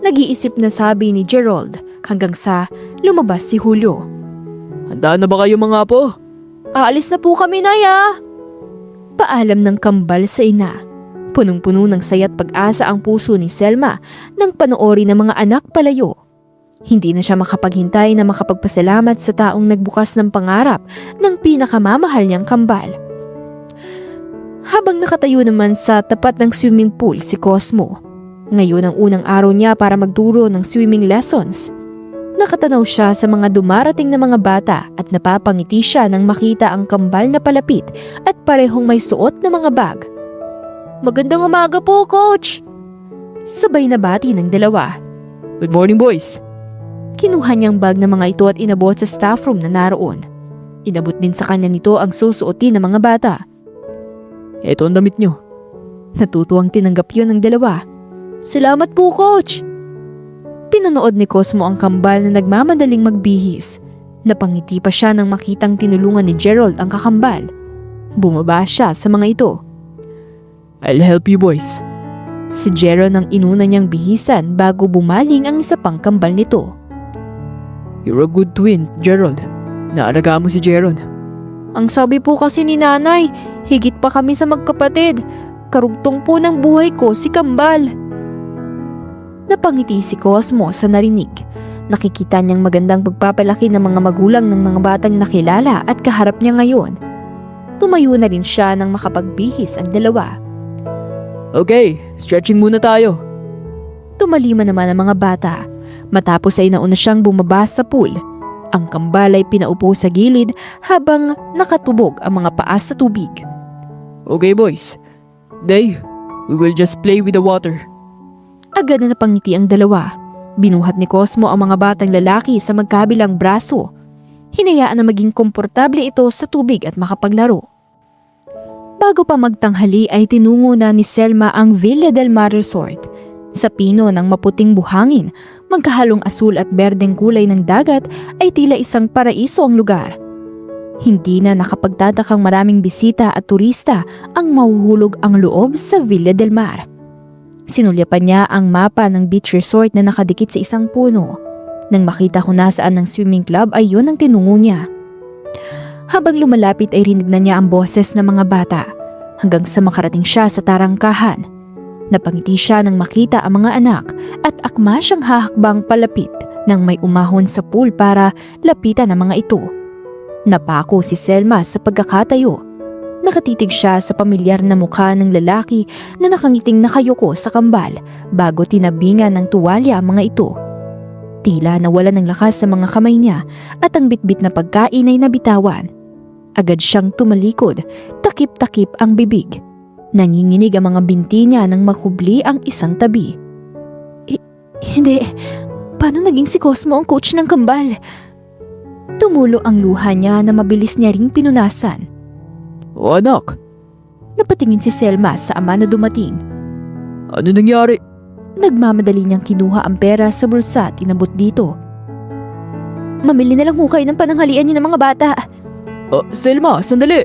Nag-iisip na sabi ni Gerald hanggang sa lumabas si Julio. Handa na ba kayo mga apo? Aalis na po kami, Nay ah. Paalam ng kambal sa ina. Punong-puno ng saya't pag-asa ang puso ni Selma nang panoorin ng mga anak palayo. Hindi na siya makapaghintay na makapagpasalamat sa taong nagbukas ng pangarap ng pinakamamahal niyang kambal. Habang nakatayo naman sa tapat ng swimming pool si Cosmo, ngayon ang unang araw niya para magturo ng swimming lessons. Nakatanaw siya sa mga dumarating na mga bata at napapangiti siya nang makita ang kambal na palapit at parehong may suot na mga bag. Magandang umaga po, Coach! Sabay na bati ng dalawa. Good morning, boys. Kinuha niyang bag ng mga ito at inabot sa staff room na naroon. Inabot din sa kanya nito ang susuotin ng mga bata. Eto ang damit nyo. Natutuwang tinanggap yun ng dalawa. Salamat po, Coach! Pinanood ni Cosmo ang kambal na nagmamadaling magbihis. Napangiti pa siya nang makitang tinulungan ni Gerald ang kakambal. Bumaba siya sa mga ito. I'll help you, boys. Si Gerald ang inuna niyang bihisan bago bumaling ang isa pang kambal nito. You're a good twin, Gerald. Naalagaan mo si Gerald. Ang sabi po kasi ni nanay, higit pa kami sa magkapatid. Karugtong po ng buhay ko si kambal. Napangiti si Cosmo sa narinig. Nakikita niyang magandang pagpapalaki ng mga magulang ng mga batang nakilala at kaharap niya ngayon. Tumayo na rin siya nang makapagbihis ang dalawa. Okay, stretching muna tayo. Tumalima naman ang mga bata. Matapos ay nauna siyang bumaba sa pool. Ang kambal ay pinaupo sa gilid habang nakatubog ang mga paa sa tubig. Okay, boys. Day, we will just play with the water. Agad na napangiti ang dalawa. Binuhat ni Cosmo ang mga batang lalaki sa magkabilang braso. Hinayaan na maging komportable ito sa tubig at makapaglaro. Bago pa magtanghali ay tinungo na ni Selma ang Villa del Mar Resort. Sa pino ng maputing buhangin, magkahalong asul at berdeng kulay ng dagat ay tila isang paraiso ang lugar. Hindi na nakapagtatakang maraming bisita at turista ang mahuhulog ang loob sa Villa del Mar. Sinulyapan niya ang mapa ng beach resort na nakadikit sa isang puno. Nang makita kung nasaan ang swimming club ay yun ang tinungo niya. Habang lumalapit ay rinig na niya ang boses ng mga bata hanggang sa makarating siya sa tarangkahan. Napangiti siya nang makita ang mga anak at akma siyang hahakbang palapit nang may umahon sa pool para lapitan ang mga ito. Napako si Selma sa pagkakatayo. Nakatitig siya sa pamilyar na mukha ng lalaki na nakangiting nakayuko sa kambal bago tinabingan ng tuwalya ang mga ito. Tila nawala ng lakas sa mga kamay niya at ang bitbit na pagkain ay nabitawan. Agad siyang tumalikod, takip-takip ang bibig. Nanginginig ang mga binti niya nang makubli ang isang tabi. Hindi, paano naging si Cosmo ang coach ng kambal? Tumulo ang luha niya na mabilis niya ring pinunasan. O anak, Napatingin si Selma sa ama na dumating. ano nangyari? Nagmamadali niyang kinuha ang pera sa bulsa at inabot dito. Mamili na lang ho kayo ng pananghalian niyo ng mga bata. Selma, sandali!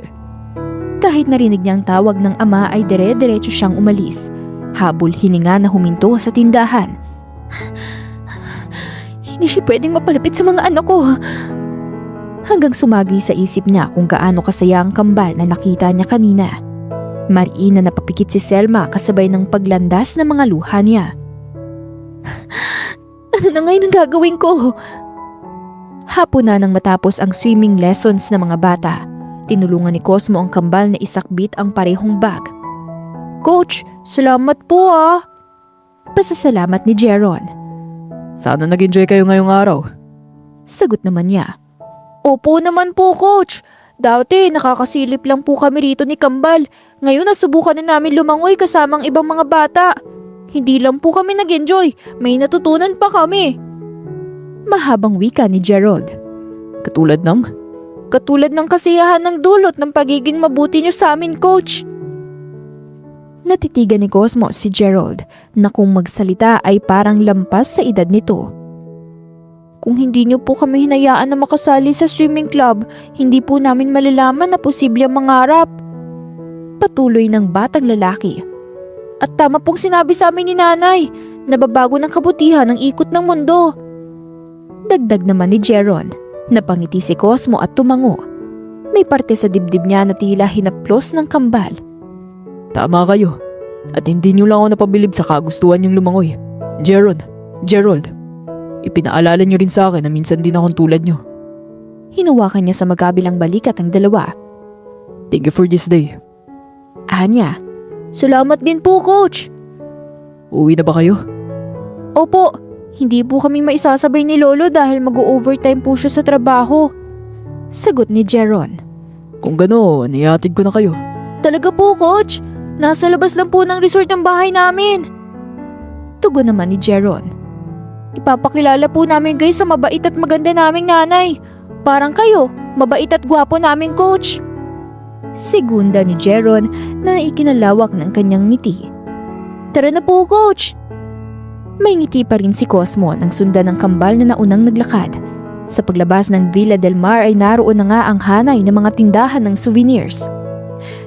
Kahit narinig niya ang tawag ng ama ay dire-diretso siyang umalis. Habol hininga na huminto sa tindahan. Hindi siya pwedeng mapalapit sa mga anak ko. hanggang sumagi sa isip niya kung gaano kasaya ang kambal na nakita niya kanina. Mariin na napapikit si Selma kasabay ng paglandas ng mga luha niya. Ano na ngayon ang gagawin ko? Hapon na nang matapos ang swimming lessons ng mga bata, tinulungan ni Cosmo ang kambal na isakbit ang parehong bag. Coach, salamat po ah. Pasasalamat ni Jeron. Sana nag-enjoy kayo ngayong araw. Sagot naman niya. Opo naman po, Coach. Dati nakakasilip lang po kami rito ni Kambal. Ngayon nasubukan na namin lumangoy kasamang ibang mga bata. Hindi lang po kami nag-enjoy, may natutunan pa kami. Mahabang wika ni Gerald. Katulad ng? Katulad ng kasiyahan ng dulot ng pagiging mabuti niyo sa amin, Coach. Natitigan ni Cosmo si Gerald na kung magsalita ay parang lampas sa edad nito. Kung hindi niyo po kami hinayaan na makasali sa swimming club, hindi po namin malalaman na posible ang mangarap. Patuloy ng batang lalaki. At tama pong sinabi sa amin ni nanay, nababago ng kabutihan ang ikot ng mundo. Dagdag naman ni Jeron. Napangiti si Cosmo at tumango. May parte sa dibdib niya na tila hinaplos ng kambal. Tama kayo. At hindi niyo lang ako napabilib sa kagustuhan niyong lumangoy. Gerald, ipinaalala niyo rin sa akin na minsan din akong tulad niyo. Hinawakan niya sa magkabilang balikat ang dalawa. Thank you for this day. Anya, salamat din po, Coach. Uuwi na ba kayo? Opo, hindi po kami maisasabay ni Lolo dahil mag-overtime po siya sa trabaho. Sagot ni Jeron. Kung gano'n, ihatid ko na kayo. Talaga po, Coach. Nasa labas lang po ng resort ng bahay namin. Tugon naman ni Jeron. Ipapakilala po namin guys sa mabait at maganda naming nanay. Parang kayo, mabait at gwapo namin, Coach. Segunda ni Jeron na ikinalawak ng kanyang ngiti. Tara na po, Coach. May ngiti pa rin si Cosmo nang sundan ng kambal na naunang naglakad. Sa paglabas ng Villa del Mar ay naroon na nga ang hanay ng mga tindahan ng souvenirs.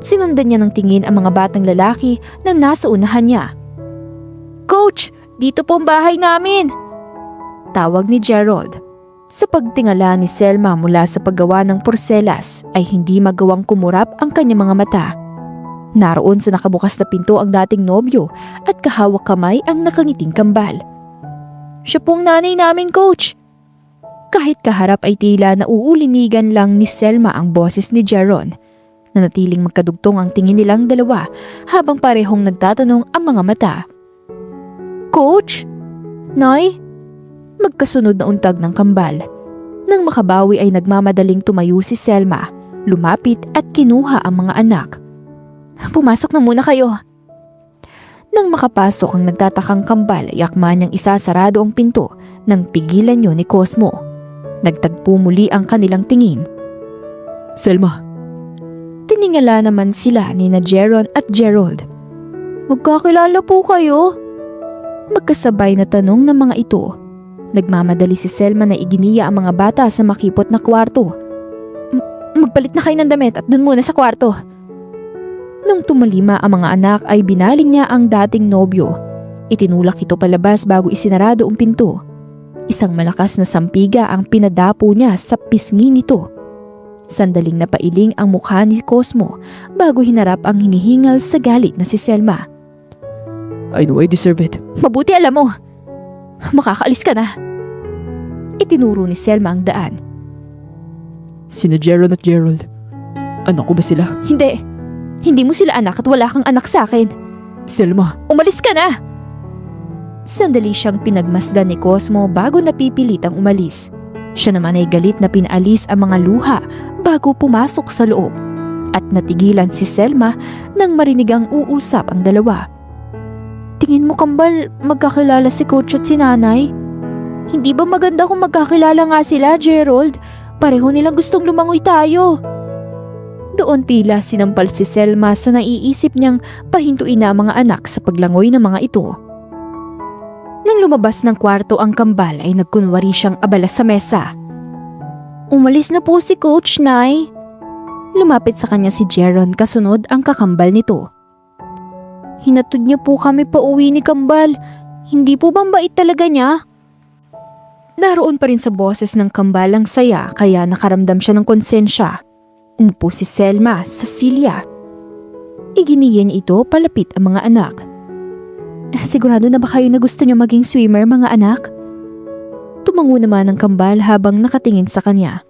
Sinundan niya ng tingin ang mga batang lalaki na nasa unahan niya. Coach, dito po ang bahay namin. Tawag ni Gerald. Sa pagtingala ni Selma mula sa paggawa ng porselas ay hindi magawang kumurap ang kanyang mga mata. Naroon sa nakabukas na pinto ang dating nobyo at kahawak kamay ang nakangiting kambal. Siya pong nanay namin, Coach. Kahit kaharap ay tila nauulinigan lang ni Selma ang boses ni Jeron. Nanatiling magkadugtong ang tingin nilang dalawa habang parehong nagtatanong ang mga mata. Coach? Nay? Magkasunod na untag ng kambal. Nang makabawi ay nagmamadaling tumayo si Selma, lumapit at kinuha ang mga anak. Pumasok na muna kayo. Nang makapasok ang nagtatakang kambal ay akma niyang isasarado ang pinto nang pigilan niyo ni Cosmo. Nagtagpo muli ang kanilang tingin. Selma. Tiningala naman sila ni na Jeron at Gerald. Magkakilala po kayo? Magkasabay na tanong ng mga ito. Nagmamadali si Selma na iginiya ang mga bata sa makipot na kwarto. Magpalit na kayo ng damit at dun muna sa kwarto. Nung tumalima ang mga anak ay binaling niya ang dating nobyo. Itinulak ito palabas bago isinarado ang pinto. Isang malakas na sampiga ang pinadapo niya sa pisngi nito. Sandaling napailing ang mukha ni Cosmo bago hinarap ang hinihingal sa galit na si Selma. I know I deserve it. Mabuti alam mo. Makakaalis ka na. Itinuro ni Selma ang daan. Sina Jeron at Gerald. Anak ko ba sila? Hindi. Hindi mo sila anak at wala kang anak sa akin. Selma. Umalis ka na! Sandali siyang pinagmasdan ni Cosmo bago napipilitang umalis. Siya naman ay galit na pinaalis ang mga luha bago pumasok sa loob. At natigilan si Selma nang marinig ang uusap ang dalawa. Tingin mo kambal magkakilala si Coach at si Nanay? Hindi ba maganda kung magkakilala nga sila, Gerald? Pareho nilang gustong lumangoy tayo. Doon tila sinampal si Selma sa naiisip niyang pahintuin na ang mga anak sa paglangoy ng mga ito. Nang lumabas ng kwarto ang kambal ay nagkunwari siyang abala sa mesa. Umalis na po si Coach, Nay. Lumapit sa kanya si Jeron kasunod ang kakambal nito. Hinatid niya po kami pa uwi ni Kambal. Hindi po bang bait talaga niya? Naroon pa rin sa boses ng kambal ang saya kaya nakaramdam siya ng konsensya. Umupo si Selma sa silya. Iginiya niya ito palapit ang mga anak. Sigurado na ba kayo na gusto niyo maging swimmer mga anak? Tumango naman ang kambal habang nakatingin sa kanya.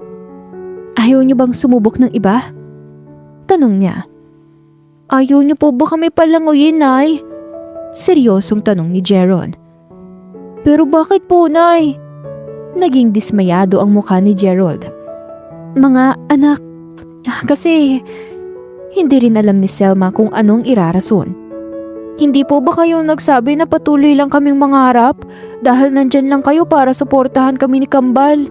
Ayaw niyo bang sumubok ng iba? Tanong niya. Ayaw niyo po ba kami palanguyin, Nay? Seryosong tanong ni Jeron. Pero bakit po, Nay? Naging dismayado ang mukha ni Gerald. Mga anak, kasi hindi rin alam ni Selma kung anong irarason. Hindi po ba kayo nagsabi na patuloy lang kaming mangarap dahil nandyan lang kayo para suportahan kami ni Kambal?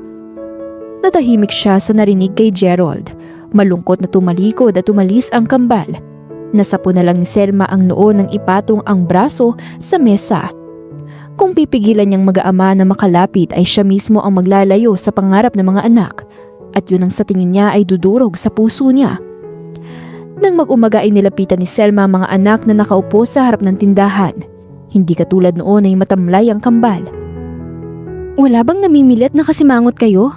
Natahimik siya sa narinig kay Gerald. Malungkot na tumalikod at tumalis ang Kambal. Nasapo na lang ni Selma ang noo nang ipatong ang braso sa mesa. Kung pipigilan niyang mag-aama na makalapit ay siya mismo ang maglalayo sa pangarap ng mga anak at yun ang sa tingin niya ay dudurog sa puso niya. Nang mag-umaga ay nilapitan ni Selma ang mga anak na nakaupo sa harap ng tindahan. Hindi katulad noon ay matamlay ang Kambal. Wala bang namimilit na kasimangot kayo?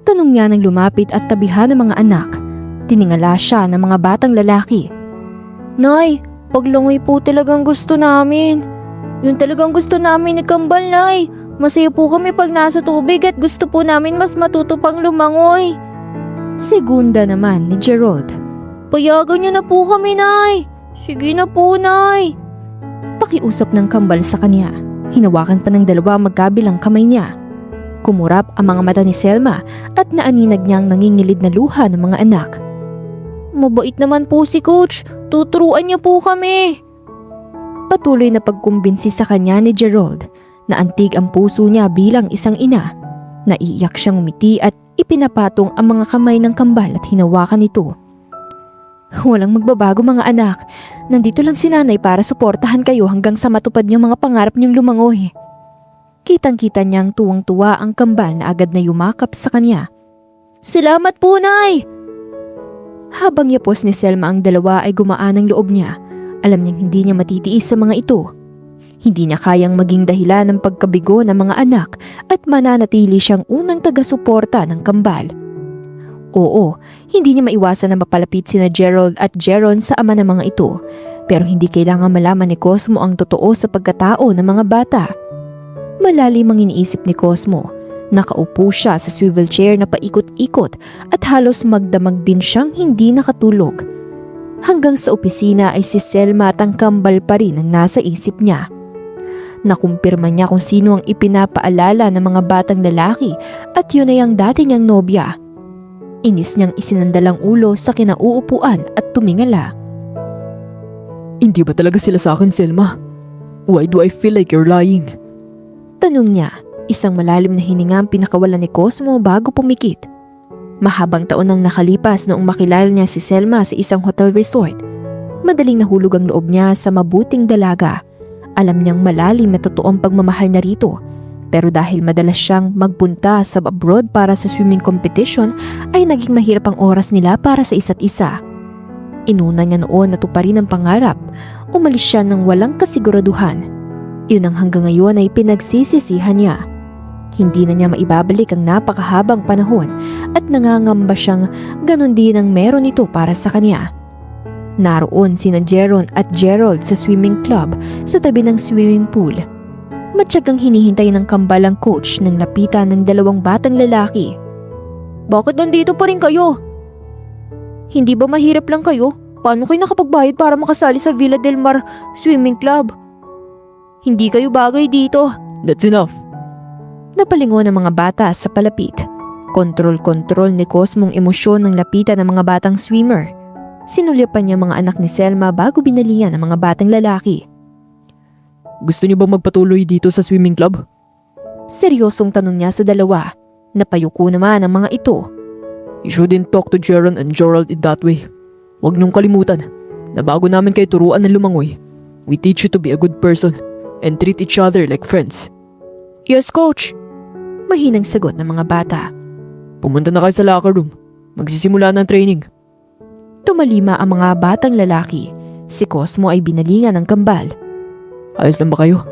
Tanong niya nang lumapit at tabihan ng mga anak. Tiningala siya ng mga batang lalaki. Nay, paglangoy po talagang gusto namin. Yun talagang gusto namin ni Kambal, Nay. Masaya po kami pag nasa tubig at gusto po namin mas matuto pang lumangoy. Segunda naman ni Gerald. Payagan niyo na po kami, Nay. Sige na po, Nay. Pakiusap ng Kambal sa kanya. Hinawakan pa ng dalawa magkabilang kamay niya. Kumurap ang mga mata ni Selma at naaninag niyang nangingilid na luha ng mga anak. Mabait naman po si Coach. Tuturuan niya po kami. Patuloy na pagkumbinsi sa kanya ni Gerald na antig ang puso niya bilang isang ina. Naiiyak siyang umiti at ipinapatong ang mga kamay ng Kambal at hinawakan ito. Walang magbabago mga anak. Nandito lang si Nanay para suportahan kayo hanggang sa matupad niyong mga pangarap niyong lumangoy. Kitang-kita niyang tuwang-tuwa ang Kambal na agad na yumakap sa kanya. Salamat po, Nay! Habang yapos ni Selma ang dalawa ay gumaan ang loob niya. Alam niyang hindi niya matitiis sa mga ito. Hindi niya kayang maging dahilan ng pagkabigo ng mga anak at mananatili siyang unang taga-suporta ng Kambal. Oo, hindi niya maiwasan na mapalapit sina Gerald at Jeron sa ama ng mga ito. Pero hindi kailangan malaman ni Cosmo ang totoo sa pagkatao ng mga bata. Malalim ang iniisip ni Cosmo. Nakaupo siya sa swivel chair na paikot-ikot at halos magdamag din siyang hindi nakatulog. Hanggang sa opisina ay si Selma at ang Kambal pa rin ang nasa isip niya. Nakumpirma niya kung sino ang ipinapaalala ng mga batang lalaki at yun ay ang dati niyang nobya. Inis niyang isinandalang ulo sa kinauupuan at tumingala. Hindi ba talaga sila sa akin, Selma? Why do I feel like you're lying? Tanong niya, isang malalim na hininga ang pinakawalan ni Cosmo bago pumikit. Mahabang taon nang nakalipas noong makilala niya si Selma sa isang hotel resort. Madaling nahulog ang loob niya sa mabuting dalaga. Alam niyang malalim na totoong pagmamahal na rito. Pero dahil madalas siyang magpunta sa abroad para sa swimming competition ay naging mahirap ang oras nila para sa isa't isa. Inuna niya noon na tuparin ang pangarap. Umalis siya ng walang kasiguraduhan. Yun ang hanggang ngayon ay pinagsisisihan niya. Hindi na niya maibabalik ang napakahabang panahon at nangangamba siyang ganon din ang meron ito para sa kanya. Naroon sina Jeron at Gerald sa swimming club sa tabi ng swimming pool. Matyagang hinihintay ng Kambal ang coach nang lapitan ng dalawang batang lalaki. Bakit nandito pa rin kayo? Hindi ba mahirap lang kayo? Paano kayo nakapagbayad para makasali sa Villa Del Mar Swimming Club? Hindi kayo bagay dito. That's enough. Napalingon ang mga bata sa palapit. Kontrol-kontrol ni Cosmong emosyon ng lapitan ng mga batang swimmer. Sinulyapan niya mga anak ni Selma bago binalingan ang mga batang lalaki. Gusto niyo ba magpatuloy dito sa swimming club? Seryosong tanong niya sa dalawa. Napayuko naman ang mga ito. You shouldn't talk to Jeron and Gerald in that way. Huwag niyong kalimutan na bago namin kayo turuan ng lumangoy, we teach you to be a good person and treat each other like friends. Yes, Coach. Mahinang sagot ng mga bata. Pumunta na kayo sa locker room. Magsisimula ng training. Tumalima ang mga batang lalaki. Si Cosmo ay binalingan ng Kambal. Ayos lang ba kayo?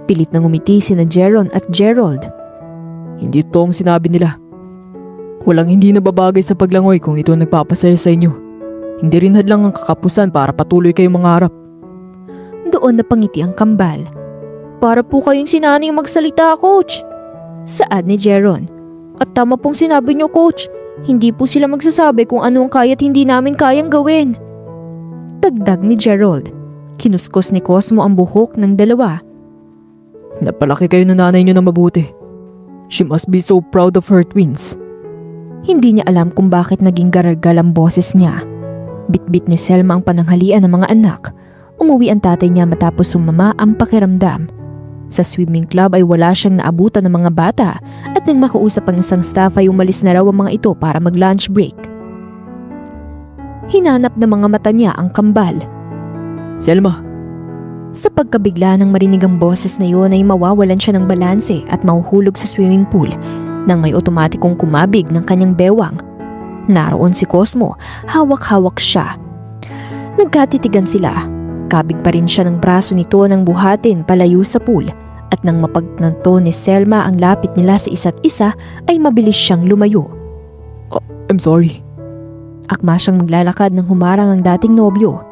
Pilit nang umiti sina Jeron at Gerald. Hindi ito ang sinabi nila. Walang hindi nababagay sa paglangoy kung ito ang nagpapasaya sa inyo. Hindi rin hadlang ang kakapusan para patuloy kayong mangarap. Doon napangiti ang kambal. Para po kayong sinanay magsalita, coach. Saad ni Jeron. At tama pong sinabi niyo, coach. Hindi po sila magsasabi kung ano ang kaya't hindi namin kayang gawin. Dagdag ni Gerald. Kinuskos ni Cosmo ang buhok ng dalawa. Napalaki kayo ng nanay niyo na mabuti. She must be so proud of her twins. Hindi niya alam kung bakit naging garagal ang boses niya. Bitbit ni Selma ang pananghalian ng mga anak. Umuwi ang tatay niya matapos sumama ang pakiramdam. Sa swimming club ay wala siyang naabutan ng mga bata at nang makausap ang isang staff ay umalis na raw ang mga ito para mag-lunch break. Hinanap ng mga mata niya ang kambal. Selma, Sa pagkabigla ng marinig ang boses na yun ay mawawalan siya ng balanse at mahuhulog sa swimming pool nang may otomatikong kumabig ng kanyang bewang. Naroon si Cosmo, hawak-hawak siya. Nagkatitigan sila. Kabig pa rin siya ng braso nito nang buhatin palayo sa pool at nang mapagnanto ni Selma ang lapit nila sa isa't isa ay mabilis siyang lumayo. I'm sorry. Akma siyang maglalakad nang humarang ang dating nobyo.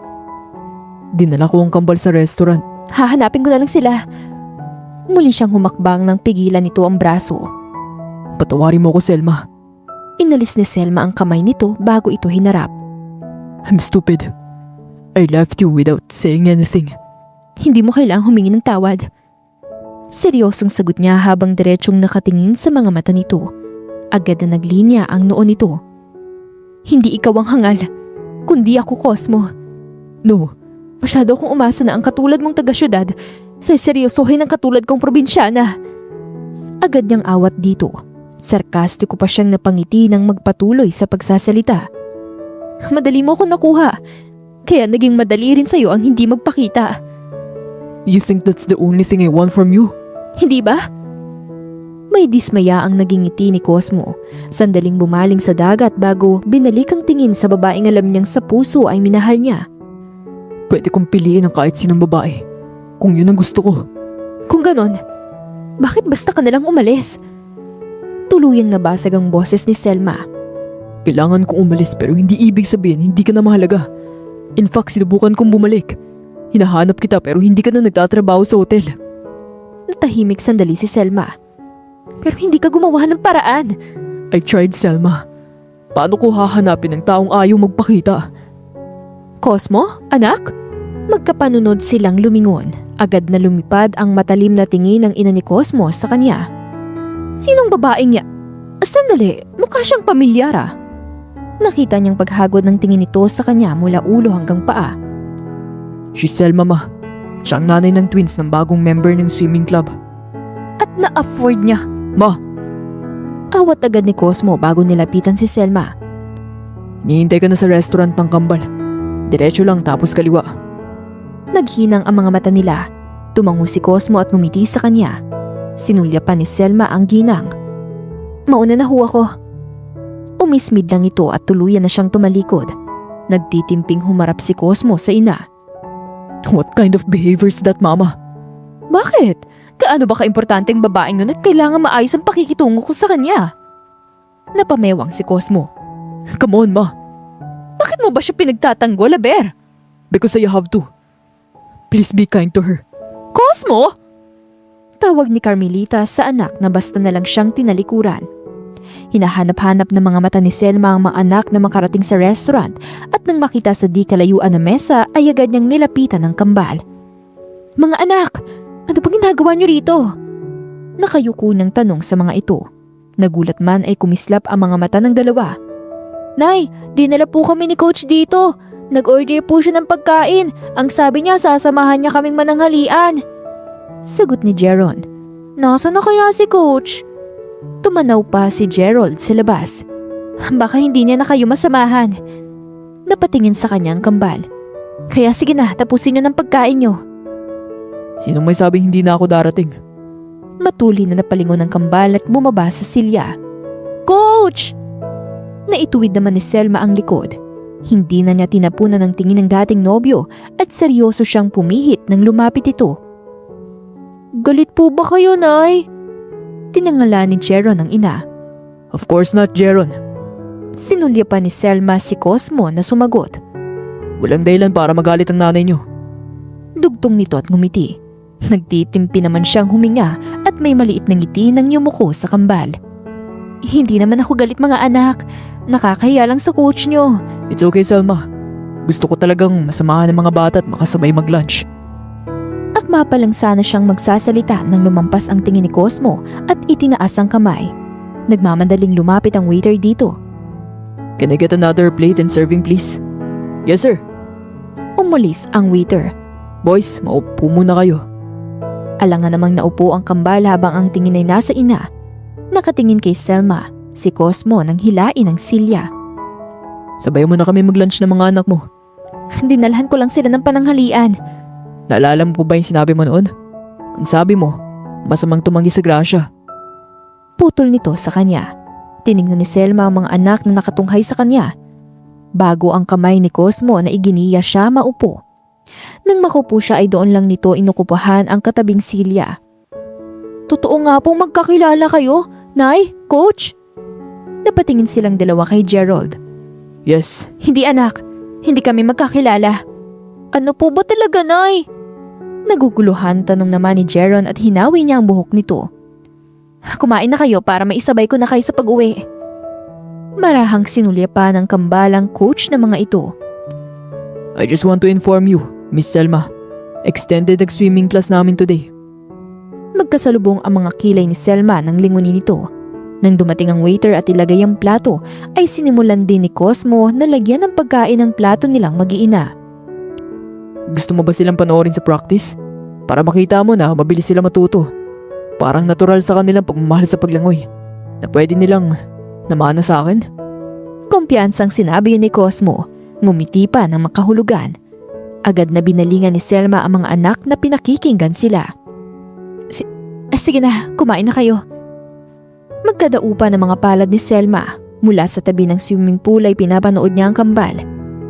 Dinala ko ang kambal sa restaurant. Hahanapin ko na lang sila. Muli siyang humakbang nang pigilan nito ang braso. Patawarin mo ko, Selma. Inalis ni Selma ang kamay nito bago ito hinarap. I'm stupid. I left you without saying anything. Hindi mo kailangang humingi ng tawad. Seryosong sagot niya habang diretsyong nakatingin sa mga mata nito. Agad na naglinya ang noo nito. Hindi ikaw ang hangal, kundi ako, Cosmo. No, Masyado akong umasa na ang katulad mong taga-syudad sa seryosohin ng katulad kong probinsyana. Agad niyang awat dito. Sarkastiko pa siyang napangiti nang magpatuloy sa pagsasalita. Madali mo ko nakuha. Kaya naging madali rin sa'yo ang hindi magpakita. you think that's the only thing I want from you? Hindi ba? May dismaya ang naging ngiti ni Cosmo. Sandaling bumaling sa dagat bago binalik ang tingin sa babaeng alam niyang sa puso ay minahal niya. Pwede kong piliin ang kahit sinong babae. Kung yun ang gusto ko. Kung ganon, bakit basta ka nalang umalis? Tuluyang nabasag ang boses ni Selma. Kailangan kong umalis pero hindi ibig sabihin hindi ka na mahalaga. In fact, sinubukan kong bumalik. Hinahanap kita pero hindi ka na nagtatrabaho sa hotel. Natahimik sandali si Selma. Pero hindi ka gumawa ng paraan. I tried, Selma. Paano ko hahanapin ang taong ayaw magpakita? Cosmo, anak? Magkapanunod silang lumingon. Agad na lumipad ang matalim na tingin ng ina ni Cosmo sa kanya. Sinong babaeng niya? Sandali, mukha siyang pamilyar ah. Nakita niyang paghagod ng tingin nito sa kanya mula ulo hanggang paa. She's Selma, ma. Siya ang nanay ng twins ng bagong member ng swimming club. At na-afford niya. Ma, Awat agad ni Cosmo bago nilapitan si Selma. hinihintay ka na sa restaurant ng kambal. Diretso lang tapos kaliwa. Naghinang ang mga mata nila. Tumango si Cosmo at ngumiti sa kanya. Sinulya pa ni Selma ang ginang. Mauna na ho ako. Umismid lang ito at tuluyan na siyang tumalikod. Nagtitimping humarap si Cosmo sa ina. What kind of behavior is that, mama? Bakit? Kaano ba kaimportanteng babaeng yun at kailangan maayos ang pakikitungo ko sa kanya? Napamewang si Cosmo. Come on, ma. Bakit mo ba siya pinagtatanggol, Aber? Because I have to. Please be kind to her. Cosmo! Tawag ni Carmelita sa anak na basta na lang siyang tinalikuran. Hinahanap-hanap ng mga mata ni Selma ang mga anak na makarating sa restaurant at nang makita sa di kalayuan na mesa ay agad niyang nilapitan ng kambal. Mga anak, ano bang ginagawa niyo rito? Nakayuko ng tanong sa mga ito. Nagulat man ay kumislap ang mga mata ng dalawa. Nay, dinala po kami ni Coach dito. Nag-order po siya ng pagkain. Ang sabi niya sasamahan niya kaming mananghalian. Sagot ni Jeron. Nasaan na kaya si Coach? Tumanaw pa si Gerald sa labas. Baka hindi niya na kayo masamahan. Napatingin sa kanya ang kambal. Kaya sige na, tapusin niyo ng pagkain niyo. Sinong may sabing hindi na ako darating? Matuli na napalingon ng kambal at bumaba sa silya. Coach! Naituwid naman ni Selma ang likod. Hindi na niya tinapunan ng tingin ng dating nobyo at seryoso siyang pumihit nang lumapit ito. Galit po ba kayo, Nay? Tinangala ni Jeron ang ina. Of course not, Jeron. Sinulya pa ni Selma si Cosmo na sumagot. Walang dahilan para magalit ang nanay niyo. Dugtong nito at ngumiti. Nagtitimpi naman siyang huminga at may maliit na ngiti nang yumuko sa kambal. Hindi naman ako galit mga anak. Nakakahiya lang sa coach nyo. It's okay, Selma. Gusto ko talagang masamahan ng mga bata at makasabay mag-lunch. Akma pa lang sana siyang magsasalita nang lumampas ang tingin ni Cosmo at itinaas ang kamay. Nagmamadaling lumapit ang waiter dito. Can I get another plate and serving, please? Yes, sir. Umulis ang waiter. Boys, maupo muna kayo. Alangan namang naupo ang kambal habang ang tingin ay nasa ina. Nakatingin kay Selma, si Cosmo nang hilain ang silya. Sabayan mo na kami mag-lunch ng mga anak mo. Dinalhan ko lang sila ng pananghalian. Naalala mo po ba yung sinabi mo noon? Ang sabi mo, masamang tumanggi sa grasya. Putol nito sa kanya. Tiningnan ni Selma ang mga anak na nakatunghay sa kanya. Bago ang kamay ni Cosmo na iginiya siya maupo. Nang makupo siya ay doon lang nito inukupahan ang katabing silya. Totoo nga pong magkakilala kayo, Nay, Coach? Napatingin silang dalawa kay Gerald. Yes. Hindi anak, hindi kami magkakilala. Ano po ba talaga, Nay? Naguguluhan tanong naman ni Jeron at hinawi niya ang buhok nito. Kumain na kayo para maisabay ko na kayo sa pag-uwi. Marahang sinulya pa ng kambalang coach ng mga ito. I just want to inform you, Miss Selma. Extended ang swimming class namin today. Magkasalubong ang mga kilay ni Selma nang lingunin nito. Nang dumating ang waiter at ilagay ang plato, ay sinimulan din ni Cosmo na lagyan ng pagkain ng plato nilang mag-iina. Gusto mo ba silang panoorin sa practice? Para makita mo na mabilis sila matuto. Parang natural sa kanilang pagmamahal sa paglangoy. Na pwede nilang namana sa akin. Kumpiyansang sinabi ni Cosmo, ngumiti pa ng makahulugan. Agad na binalingan ni Selma ang mga anak na pinakikinggan sila. Sige na, kumain na kayo. Magkadaupa ng mga palad ni Selma. Mula sa tabi ng swimming pool ay pinapanood niya ang kambal.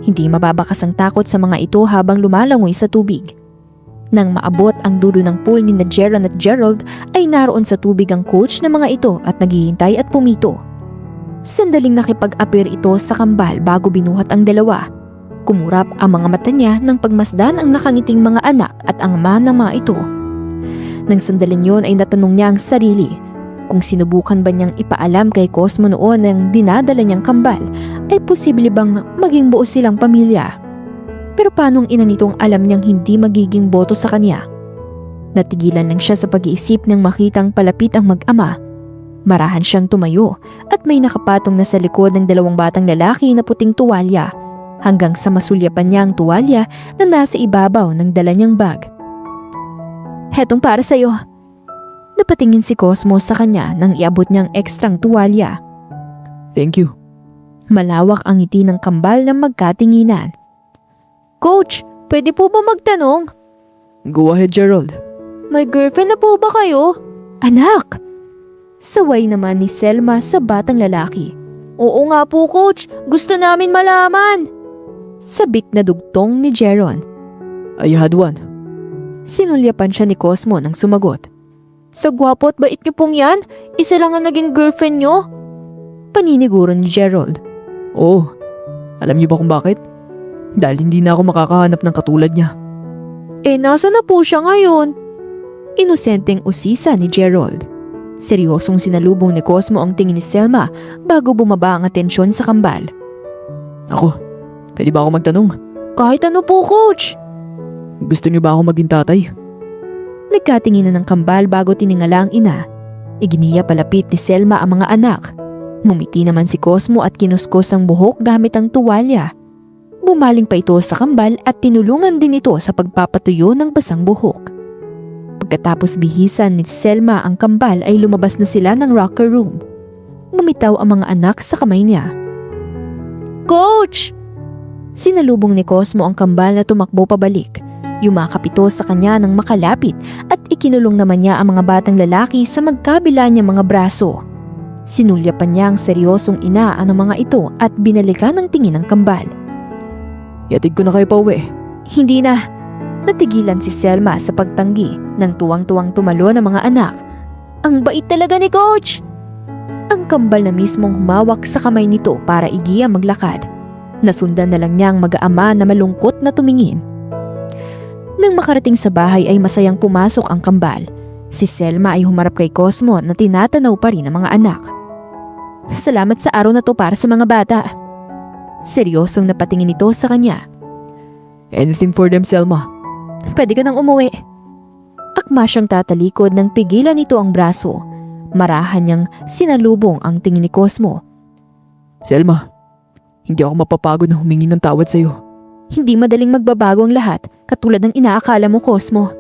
Hindi mababakas ang takot sa mga ito habang lumalangoy sa tubig. Nang maabot ang dulo ng pool ni na Jeron at Gerald ay naroon sa tubig ang coach ng mga ito at naghihintay at pumito. Sandaling nakipag-apir ito sa kambal bago binuhat ang dalawa. Kumurap ang mga mata niya nang pagmasdan ang nakangiting mga anak at ang ama ng mga ito. Nang sandaling yon ay natanong niya ang sarili kung sinubukan ba niyang ipaalam kay Cosmo noon ang dinadala niyang kambal ay posible bang maging buo silang pamilya. Pero paanong ina nitong alam niyang hindi magiging boto sa kanya? Natigilan lang siya sa pag-iisip nang makitang palapit ang mag-ama. Marahan siyang tumayo at may nakapatong na sa likod ng dalawang batang lalaki na puting tuwalya hanggang sa masulyapan niya ang tuwalya na nasa ibabaw ng dala niyang bag. Hetong para sa'yo. Napatingin si Cosmo sa kanya nang iabot niyang ekstrang tuwalya. Thank you. Malawak ang ngiti ng kambal na magkatinginan. Coach, pwede po ba magtanong? Go ahead, Gerald. May girlfriend na po ba kayo? Anak! Saway naman ni Selma sa batang lalaki. Oo nga po, Coach. Gusto namin malaman. Sabik na dugtong ni Jeron. I had one. Sinulyapan siya ni Cosmo nang sumagot. Sa gwapo at bait niyo pong yan, isa lang ang naging girlfriend niyo? Paniniguro ni Gerald. Oo. Alam niyo ba kung bakit? Dahil hindi na ako makakahanap ng katulad niya. Nasa na po siya ngayon? Inosenteng usisa ni Gerald. Seryosong sinalubong ni Cosmo ang tingin ni Selma bago bumaba ang atensyon sa kambal. Ako, pwede ba ako magtanong? Kahit ano po, Coach. Gusto niyo ba ako maging tatay? Nagkatinginan ng kambal bago tiningala ang ina. Iginiya palapit ni Selma ang mga anak. Ngumiti naman si Cosmo at kinuskos ang buhok gamit ang tuwalya. Bumaling pa ito sa kambal at tinulungan din ito sa pagpapatuyo ng basang buhok. Pagkatapos bihisan ni Selma ang kambal ay lumabas na sila ng locker room. Bumitaw ang mga anak sa kamay niya. Coach! Sinalubong ni Cosmo ang kambal na tumakbo pabalik. Yumakap ito sa kanya nang makalapit at ikinulong naman niya ang mga batang lalaki sa magkabila niya mga braso. Sinulyapan niya ang seryosong ina ang mga ito at binalikan ng tingin ng kambal. Yatid ko na kayo pa uwi. Hindi na. Natigilan si Selma sa pagtanggi nang tuwang-tuwang tumalo ng mga anak. Ang bait talaga ni Coach! Ang kambal na mismong humawak sa kamay nito para igiya maglakad. Nasundan na lang niya ang mag-aama na malungkot na tumingin. Nang makarating sa bahay ay masayang pumasok ang kambal. Si Selma ay humarap kay Cosmo na tinatanaw pa rin ang mga anak. Salamat sa araw na to para sa mga bata. Seryosong napatingin ito sa kanya. Anything for them, Selma. Pwede ka nang umuwi. Akma siyang tatalikod nang pigilan nito ang braso. Marahan niyang sinalubong ang tingin ni Cosmo. Selma, hindi ako mapapagod na humingi ng tawad sa'yo. Hindi madaling magbabago ang lahat katulad ng inaakala mo, Cosmo.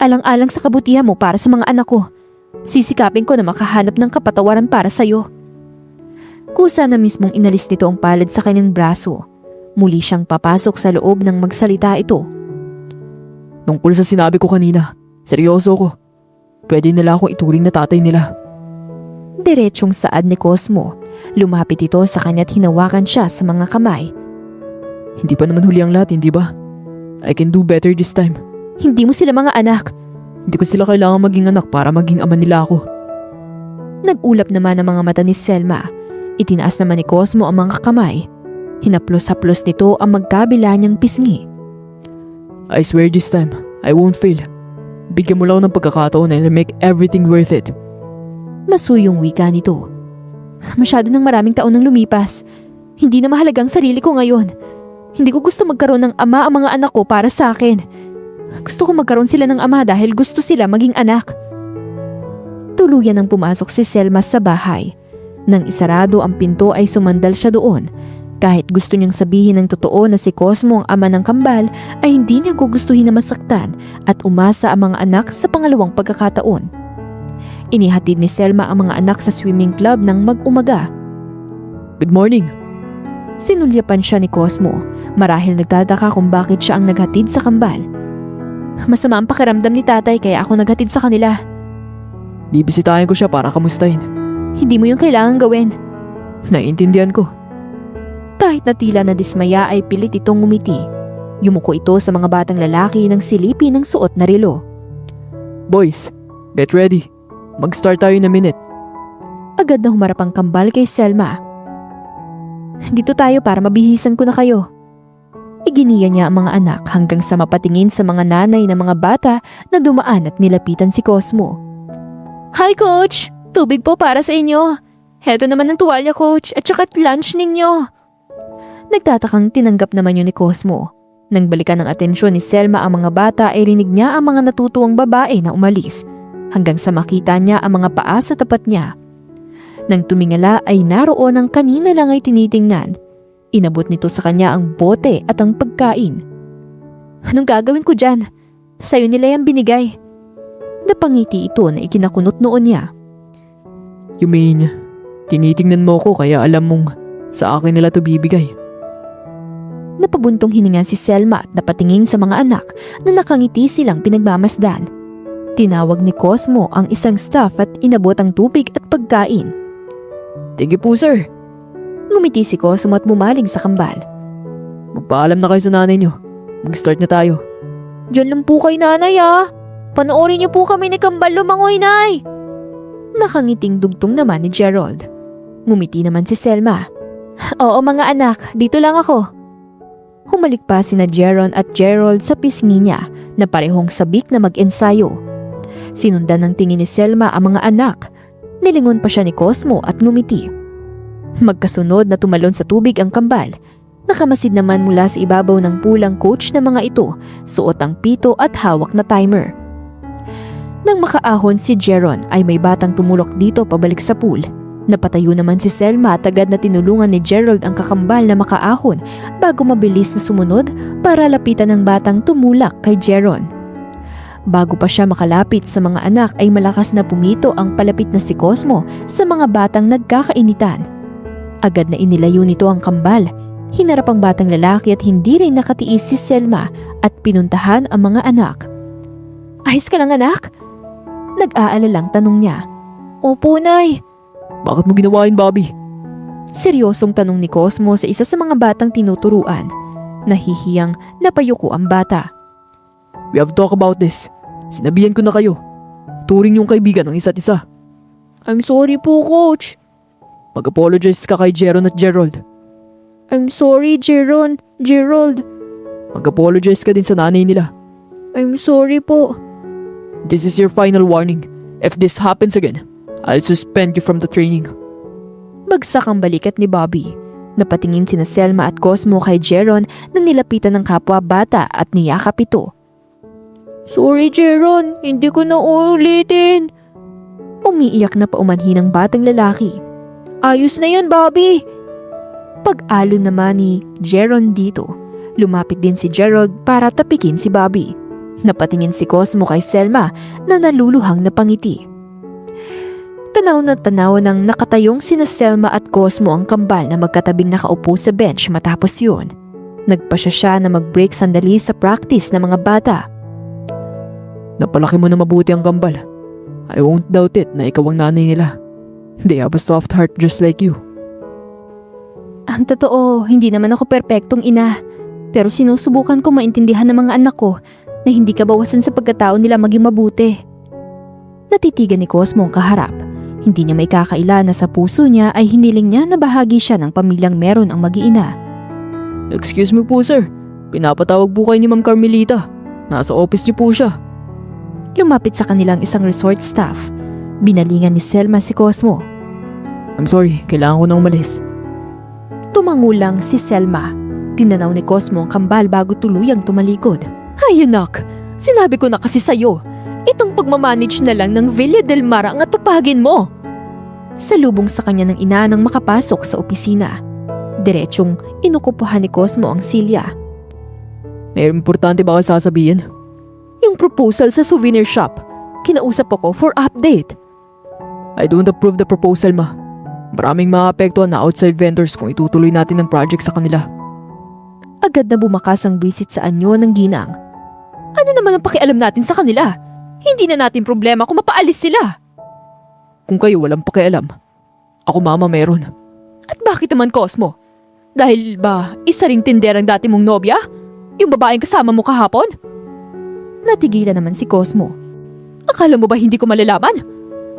Alang-alang sa kabutihan mo para sa mga anak ko. Sisikapin ko na makahanap ng kapatawaran para sa'yo. Kusa na mismong inalis nito ang palad sa kanyang braso. Muli siyang papasok sa loob nang magsalita ito. Tungkol sa sinabi ko kanina, seryoso ko. Pwede nila akong ituring na tatay nila. Diretsyong saad ni Cosmo. Lumapit ito sa kanya at hinawakan siya sa mga kamay. Hindi pa naman huli ang lahat, hindi ba? I can do better this time. Hindi mo sila mga anak. Hindi ko sila kailangan maging anak para maging ama nila ako. Nag-ulap naman ang mga mata ni Selma. Itinaas naman ni Cosmo ang mga kamay. Hinaplos-haplos nito ang magkabila niyang pisngi. I swear this time, I won't fail. Bigyan mo lang ng pagkakataon na make everything worth it. Masuyong wika nito. Masyado ng maraming taon nang lumipas. Hindi na mahalagang sarili ko ngayon. Hindi ko gusto magkaroon ng ama ang mga anak ko para sa akin. Gusto ko magkaroon sila ng ama dahil gusto sila maging anak. Tuluyan nang pumasok si Selma sa bahay. Nang isarado ang pinto ay sumandal siya doon. Kahit gusto niyang sabihin ng totoo na si Cosmo ang ama ng kambal ay hindi niya gugustuhin na masaktan at umasa ang mga anak sa pangalawang pagkakataon. Inihatid ni Selma ang mga anak sa swimming club ng mag-umaga. Good morning. Sinulyapan siya ni Cosmo. Marahil nagtataka kung bakit siya ang naghatid sa kambal. Masama ang pakiramdam ni tatay kaya ako naghatid sa kanila. Bibisitahin ko siya para kamustahin. Hindi mo yung kailangan gawin. Naiintindihan ko. Kahit na tila na dismaya ay pilit itong ngumiti. Yumuko ito sa mga batang lalaki ng silipi ng suot na relo. Boys, get ready. Mag-start tayo in a minute. Agad na humarap ang kambal kay Selma. Dito tayo para mabihisan ko na kayo. Iginiya niya ang mga anak hanggang sa mapatingin sa mga nanay ng mga bata na dumaan at nilapitan si Cosmo. Hi Coach! Tubig po para sa inyo. Heto naman ang tuwalya Coach at saka lunch ninyo. Nagtatakang tinanggap naman yun ni Cosmo. Nang balikan ng atensyon ni Selma ang mga bata ay rinig niya ang mga natutuwang babae na umalis hanggang sa makita niya ang mga paa sa tapat niya. Nang tumingala ay naroon ang kanina lang ay tinitingnan. Inabot nito sa kanya ang bote at ang pagkain. Anong gagawin ko dyan? Sa'yo nila yan binigay. Napangiti ito na ikinakunot noon niya. You mean, tinitingnan mo ko kaya alam mong sa akin nila to bibigay? Napabuntong hininga si Selma at napatingin sa mga anak na nakangiti silang pinagmamasdan. Tinawag ni Cosmo ang isang staff at inabot ang tubig at pagkain. Thank you po sir. Ngumiti si Cosmo at bumaling sa kambal. Magpaalam na kayo sa nanay niyo. Mag-start na tayo. Diyan lang po kay nanay Panoorin niyo po kami ni Kambal lumangoy, nay! Nakangiting dugtong naman ni Gerald. Ngumiti naman si Selma. Oo mga anak, dito lang ako. Humalik pa sina Jeron at Gerald sa pisngi niya na parehong sabik na mag-ensayo. Sinundan ng tingin ni Selma ang mga anak. Nilingon pa siya ni Cosmo at ngumiti. Magkasunod na tumalon sa tubig ang kambal. Nakamasid naman mula sa ibabaw ng pulang coach na mga ito, suot ang pito at hawak na timer. Nang makaahon si Jeron ay may batang tumulok dito pabalik sa pool. Napatayo naman si Selma at agad na tinulungan ni Gerald ang kakambal na makaahon bago mabilis na sumunod para lapitan ng batang tumulak kay Jeron. Bago pa siya makalapit sa mga anak ay malakas na pumito ang palapit na si Cosmo sa mga batang nagkakainitan. Agad na inilayo nito ang kambal. Hinarap ang batang lalaki at hindi rin nakatiis si Selma at pinuntahan ang mga anak. Ayos ka lang anak? Nag-aalalang tanong niya. Opo, Nay. Bakit mo ginawa yun, Bobby? Seryosong tanong ni Cosmo sa isa sa mga batang tinuturuan. Nahihiyang napayuko ang bata. We have talk about this. Sinabihan ko na kayo. Turing yung kaibigan ng isa't isa. I'm sorry po, Coach. Mag-apologize ka kay Jeron at Gerald. I'm sorry, Gerald. Mag-apologize ka din sa nanay nila. I'm sorry po. This is your final warning. If this happens again, I'll suspend you from the training. Bagsak ang balikat ni Bobby. Napatingin sina Selma at Cosmo kay Jeron na nilapitan ng kapwa bata at niyakap ito. Sorry, Jeron. Hindi ko na uulitin. Umiiyak na paumanhin ang batang lalaki. Ayos na yun, Bobby. Pag-alon naman ni Jeron dito, lumapit din si Gerald para tapikin si Bobby. Napatingin si Cosmo kay Selma na naluluhang napangiti. Tanaw na tanaw ng nakatayong sina Selma at Cosmo ang kambal na magkatabing nakaupo sa bench matapos yun. Nagpasya siya na mag-break sandali sa practice ng mga bata. Napalaki mo na mabuti ang kambal. I won't doubt it na ikaw ang nanay nila. They have a soft heart just like you. Ang totoo, hindi naman ako perpektong ina. Pero sinusubukan ko maintindihan ng mga anak ko na hindi kabawasan sa pagkatao nila maging mabuti. Natitigan ni Cosmo ang kaharap. Hindi niya may kakaila na sa puso niya ay hiniling niya na bahagi siya ng pamilyang meron ang mag-iina. Excuse me po sir, pinapatawag po kayo ni Ma'am Carmelita. Nasa office niyo po siya. Lumapit sa kanilang isang resort staff. Binalingan ni Selma si Cosmo. I'm sorry, kailangan ko na umalis. Tumango lang si Selma. Tinanaw ni Cosmo ang kambal bago tuluyang tumalikod. Ay anak, sinabi ko na kasi sa'yo. Itong pagmamanage na lang ng Villa del Mar ang atupagin mo. Salubong sa kanya ng ina nang makapasok sa opisina. Diretsyong inukupuhan ni Cosmo ang silya. May importante ba kayo sasabihin? Yung proposal sa souvenir shop. Kinausap ako for update. I don't approve the proposal ma. Maraming maapektuhan na outside vendors kung itutuloy natin ang project sa kanila. Agad na bumakas ang visit sa anyo ng ginang. Ano naman ang pakialam natin sa kanila? Hindi na natin problema kung mapaalis sila. Kung kayo walang pakialam, ako mama meron. At bakit naman Cosmo? Dahil ba isa ring tinderang dati mong nobya? Yung babaeng kasama mo kahapon? Natigilan naman si Cosmo. Akala mo ba hindi ko malalaman?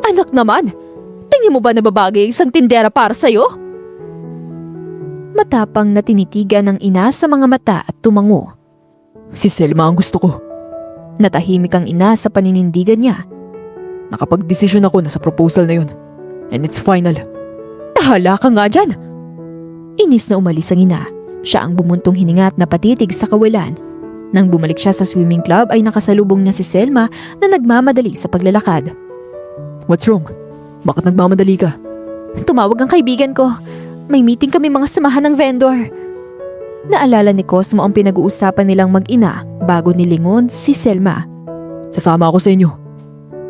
Anak naman, tingin mo ba na babagay isang tindera para sa'yo? Matapang na tinitigan ng ina sa mga mata at tumango. Si Selma ang gusto ko. Natahimik ang ina sa paninindigan niya. Nakapag-desisyon ako na sa proposal na yun. And it's final. Tahala ka nga dyan! Inis na umalis ang ina. Siya ang bumuntong hininga at napatitig sa kawilan. Nang bumalik siya sa swimming club ay nakasalubong niya si Selma na nagmamadali sa paglalakad. What's wrong? Bakit nagmamadali ka? Tumawag ang kaibigan ko. May meeting kami mga samahan ng vendor. Naalala ni Cosmo ang pinag-uusapan nilang mag-ina bago nilingon si Selma. Sasama ako sa inyo.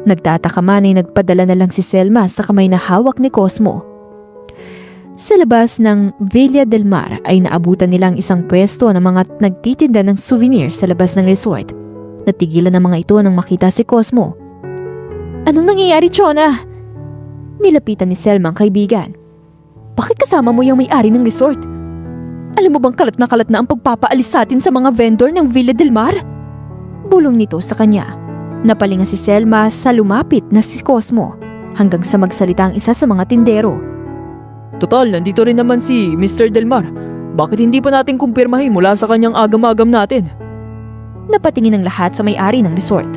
Nagtataka man ay nagpadala na lang si Selma sa kamay na hawak ni Cosmo. Sa labas ng Villa del Mar ay naabutan nilang isang pwesto ng mga nagtitinda ng souvenir sa labas ng resort. Natigilan ng mga ito nang makita si Cosmo. Anong nangyayari, Chona? Nilapitan ni Selma ang kaibigan. Bakit kasama mo yung may-ari ng resort? Alam mo bang kalat na ang pagpapaalis sa atin sa mga vendor ng Villa del Mar? Bulong nito sa kanya. Napalinga si Selma sa lumapit na si Cosmo hanggang sa magsalita ang isa sa mga tindero. Total, nandito rin naman si Mr. Del Mar. Bakit hindi pa natin kumpirmahin mula sa kanyang agam-agam natin? Napatingin ang lahat sa may-ari ng resort.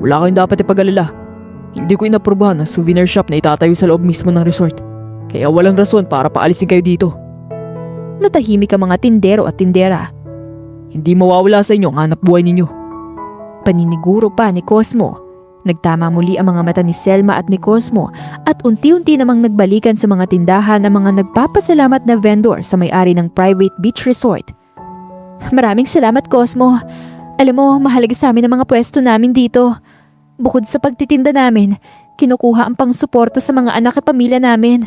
Wala kayong dapat ipag-alala. Hindi ko inaprubahan ang souvenir shop na itatayo sa loob mismo ng resort. Kaya walang rason para paalisin kayo dito. Natahimik ang mga tindero at tindera. Hindi mawawala sa inyo ang hanap buhay ninyo. Paniniguro pa ni Cosmo. Nagtama muli ang mga mata ni Selma at ni Cosmo at unti-unti namang nagbalikan sa mga tindahan ng mga nagpapasalamat na vendor sa may-ari ng private beach resort. Maraming salamat, Cosmo. Alam mo, mahalaga sa amin ang mga pwesto namin dito. Bukod sa pagtitinda namin, kinukuha ang pangsuporta sa mga anak at pamilya namin.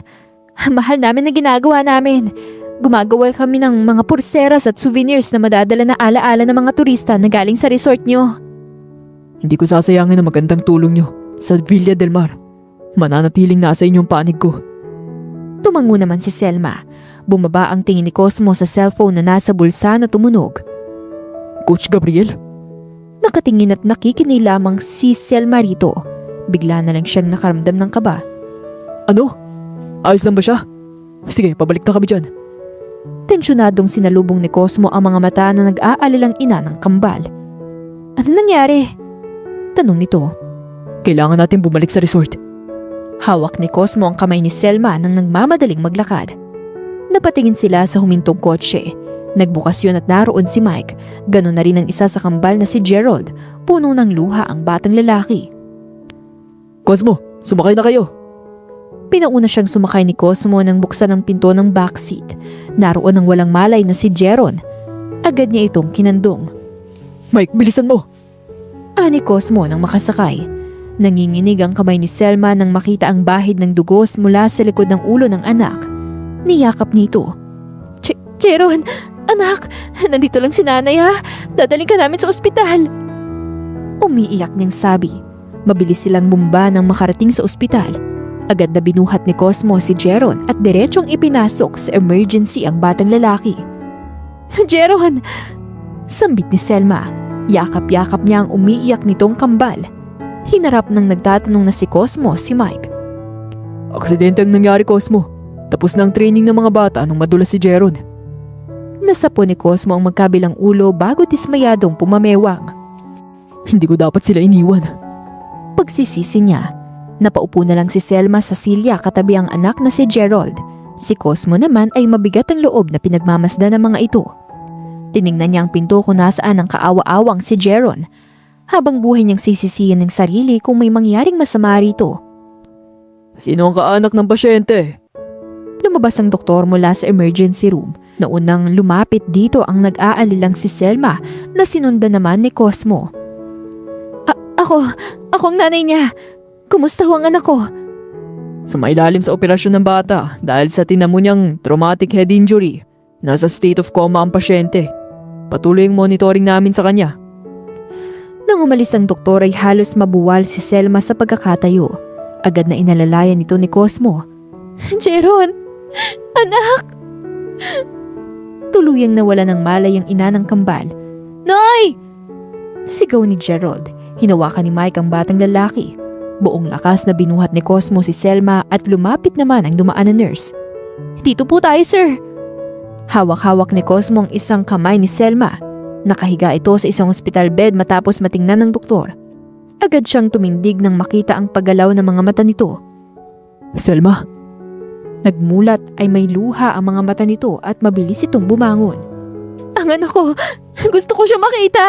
Mahal namin ang ginagawa namin. Gumagawa kami ng mga pulseras at souvenirs na madadala na alaala ng mga turista na galing sa resort nyo. Hindi ko sasayangin ang magandang tulong nyo sa Villa del Mar. Mananatiling nasa inyong panig ko. Tumango naman si Selma. Bumaba ang tingin ni Cosmo sa cellphone na nasa bulsa na tumunog. Coach Gabriel? Nakatingin at nakikinig lamang si Selma rito. Bigla na lang siyang nakaramdam ng kaba. Ano? Ayos lang ba siya? Sige, pabalik na kami dyan. Tensyonadong sinalubong ni Cosmo ang mga mata na nag-aalilang ina ng kambal. Ano nangyari? Tanong nito. Kailangan natin bumalik sa resort. Hawak ni Cosmo ang kamay ni Selma nang nagmamadaling maglakad. Napatingin sila sa humintong kotse. Nagbukas yun at naroon si Mike. Ganon na rin ang isa sa kambal na si Gerald. Puno ng luha ang batang lalaki. Cosmo, sumakay na kayo. Pinauna siyang sumakay ni Cosmo nang buksan ang pinto ng backseat. Naroon ang walang malay na si Jeron. Agad niya itong kinandong. Mike, bilisan mo. Ani Cosmo nang makasakay. Nanginginig ang kamay ni Selma nang makita ang bahid ng dugos mula sa likod ng ulo ng anak. Niyakap nito. Jeron, anak, nandito lang si nanay ha. Dadaling ka namin sa ospital. Umiiyak niyang sabi. Mabilis silang bumba nang makarating sa ospital. Agad na binuhat ni Cosmo si Jeron at diretsong ipinasok sa emergency ang batang lalaki. Jeron! Sambit ni Selma. Yakap-yakap niya ang umiiyak nitong kambal. Hinarap ng nagtatanong na si Cosmo si Mike. Aksidente ang nangyari, Cosmo. Tapos na ang training ng mga bata nung madulas si Jeron. Nasapo ni Cosmo ang magkabilang ulo bago dismayadong pumamewang. Hindi ko dapat sila iniwan. Pagsisisi niya. Napaupo na lang si Selma sa silya katabi ang anak na si Gerald. Si Cosmo naman ay mabigat ang loob na pinagmamasdan ng mga ito. Tiningnan niya ang pinto kung nasaan ang kaawa-awang si Jeron. Habang buhay niyang sisisihin ng sarili kung may mangyaring masama rito. Sino ang kaanak ng pasyente? Lumabas ang doktor mula sa emergency room. Naunang lumapit dito ang nag-aalilang si Selma na sinundan naman ni Cosmo. Ako ang nanay niya. Kumusta ho ang anak ko? Sumailalim sa operasyon ng bata dahil sa tinamo niyang traumatic head injury. Nasa state of coma ang pasyente. Patuloy ang monitoring namin sa kanya. Nang umalis ang doktor ay halos mabuwal si Selma sa pagkakatayo. Agad na inalalayan ito ni Cosmo. Jeron! Anak! Tuluyang nawala ng malay ang ina ng kambal. Nay! Sigaw ni Gerald. Hinawakan ni Mike ang batang lalaki. Buong lakas na binuhat ni Cosmo si Selma at lumapit naman ang dumaan na nurse. Dito po tayo, sir. Hawak-hawak ni Cosmo ang isang kamay ni Selma. Nakahiga ito sa isang hospital bed matapos matingnan ng doktor. Agad siyang tumindig nang makita ang paggalaw ng mga mata nito. Selma? Nagmulat ay may luha ang mga mata nito at mabilis itong bumangon. Ang anak ko! Gusto ko siya makita!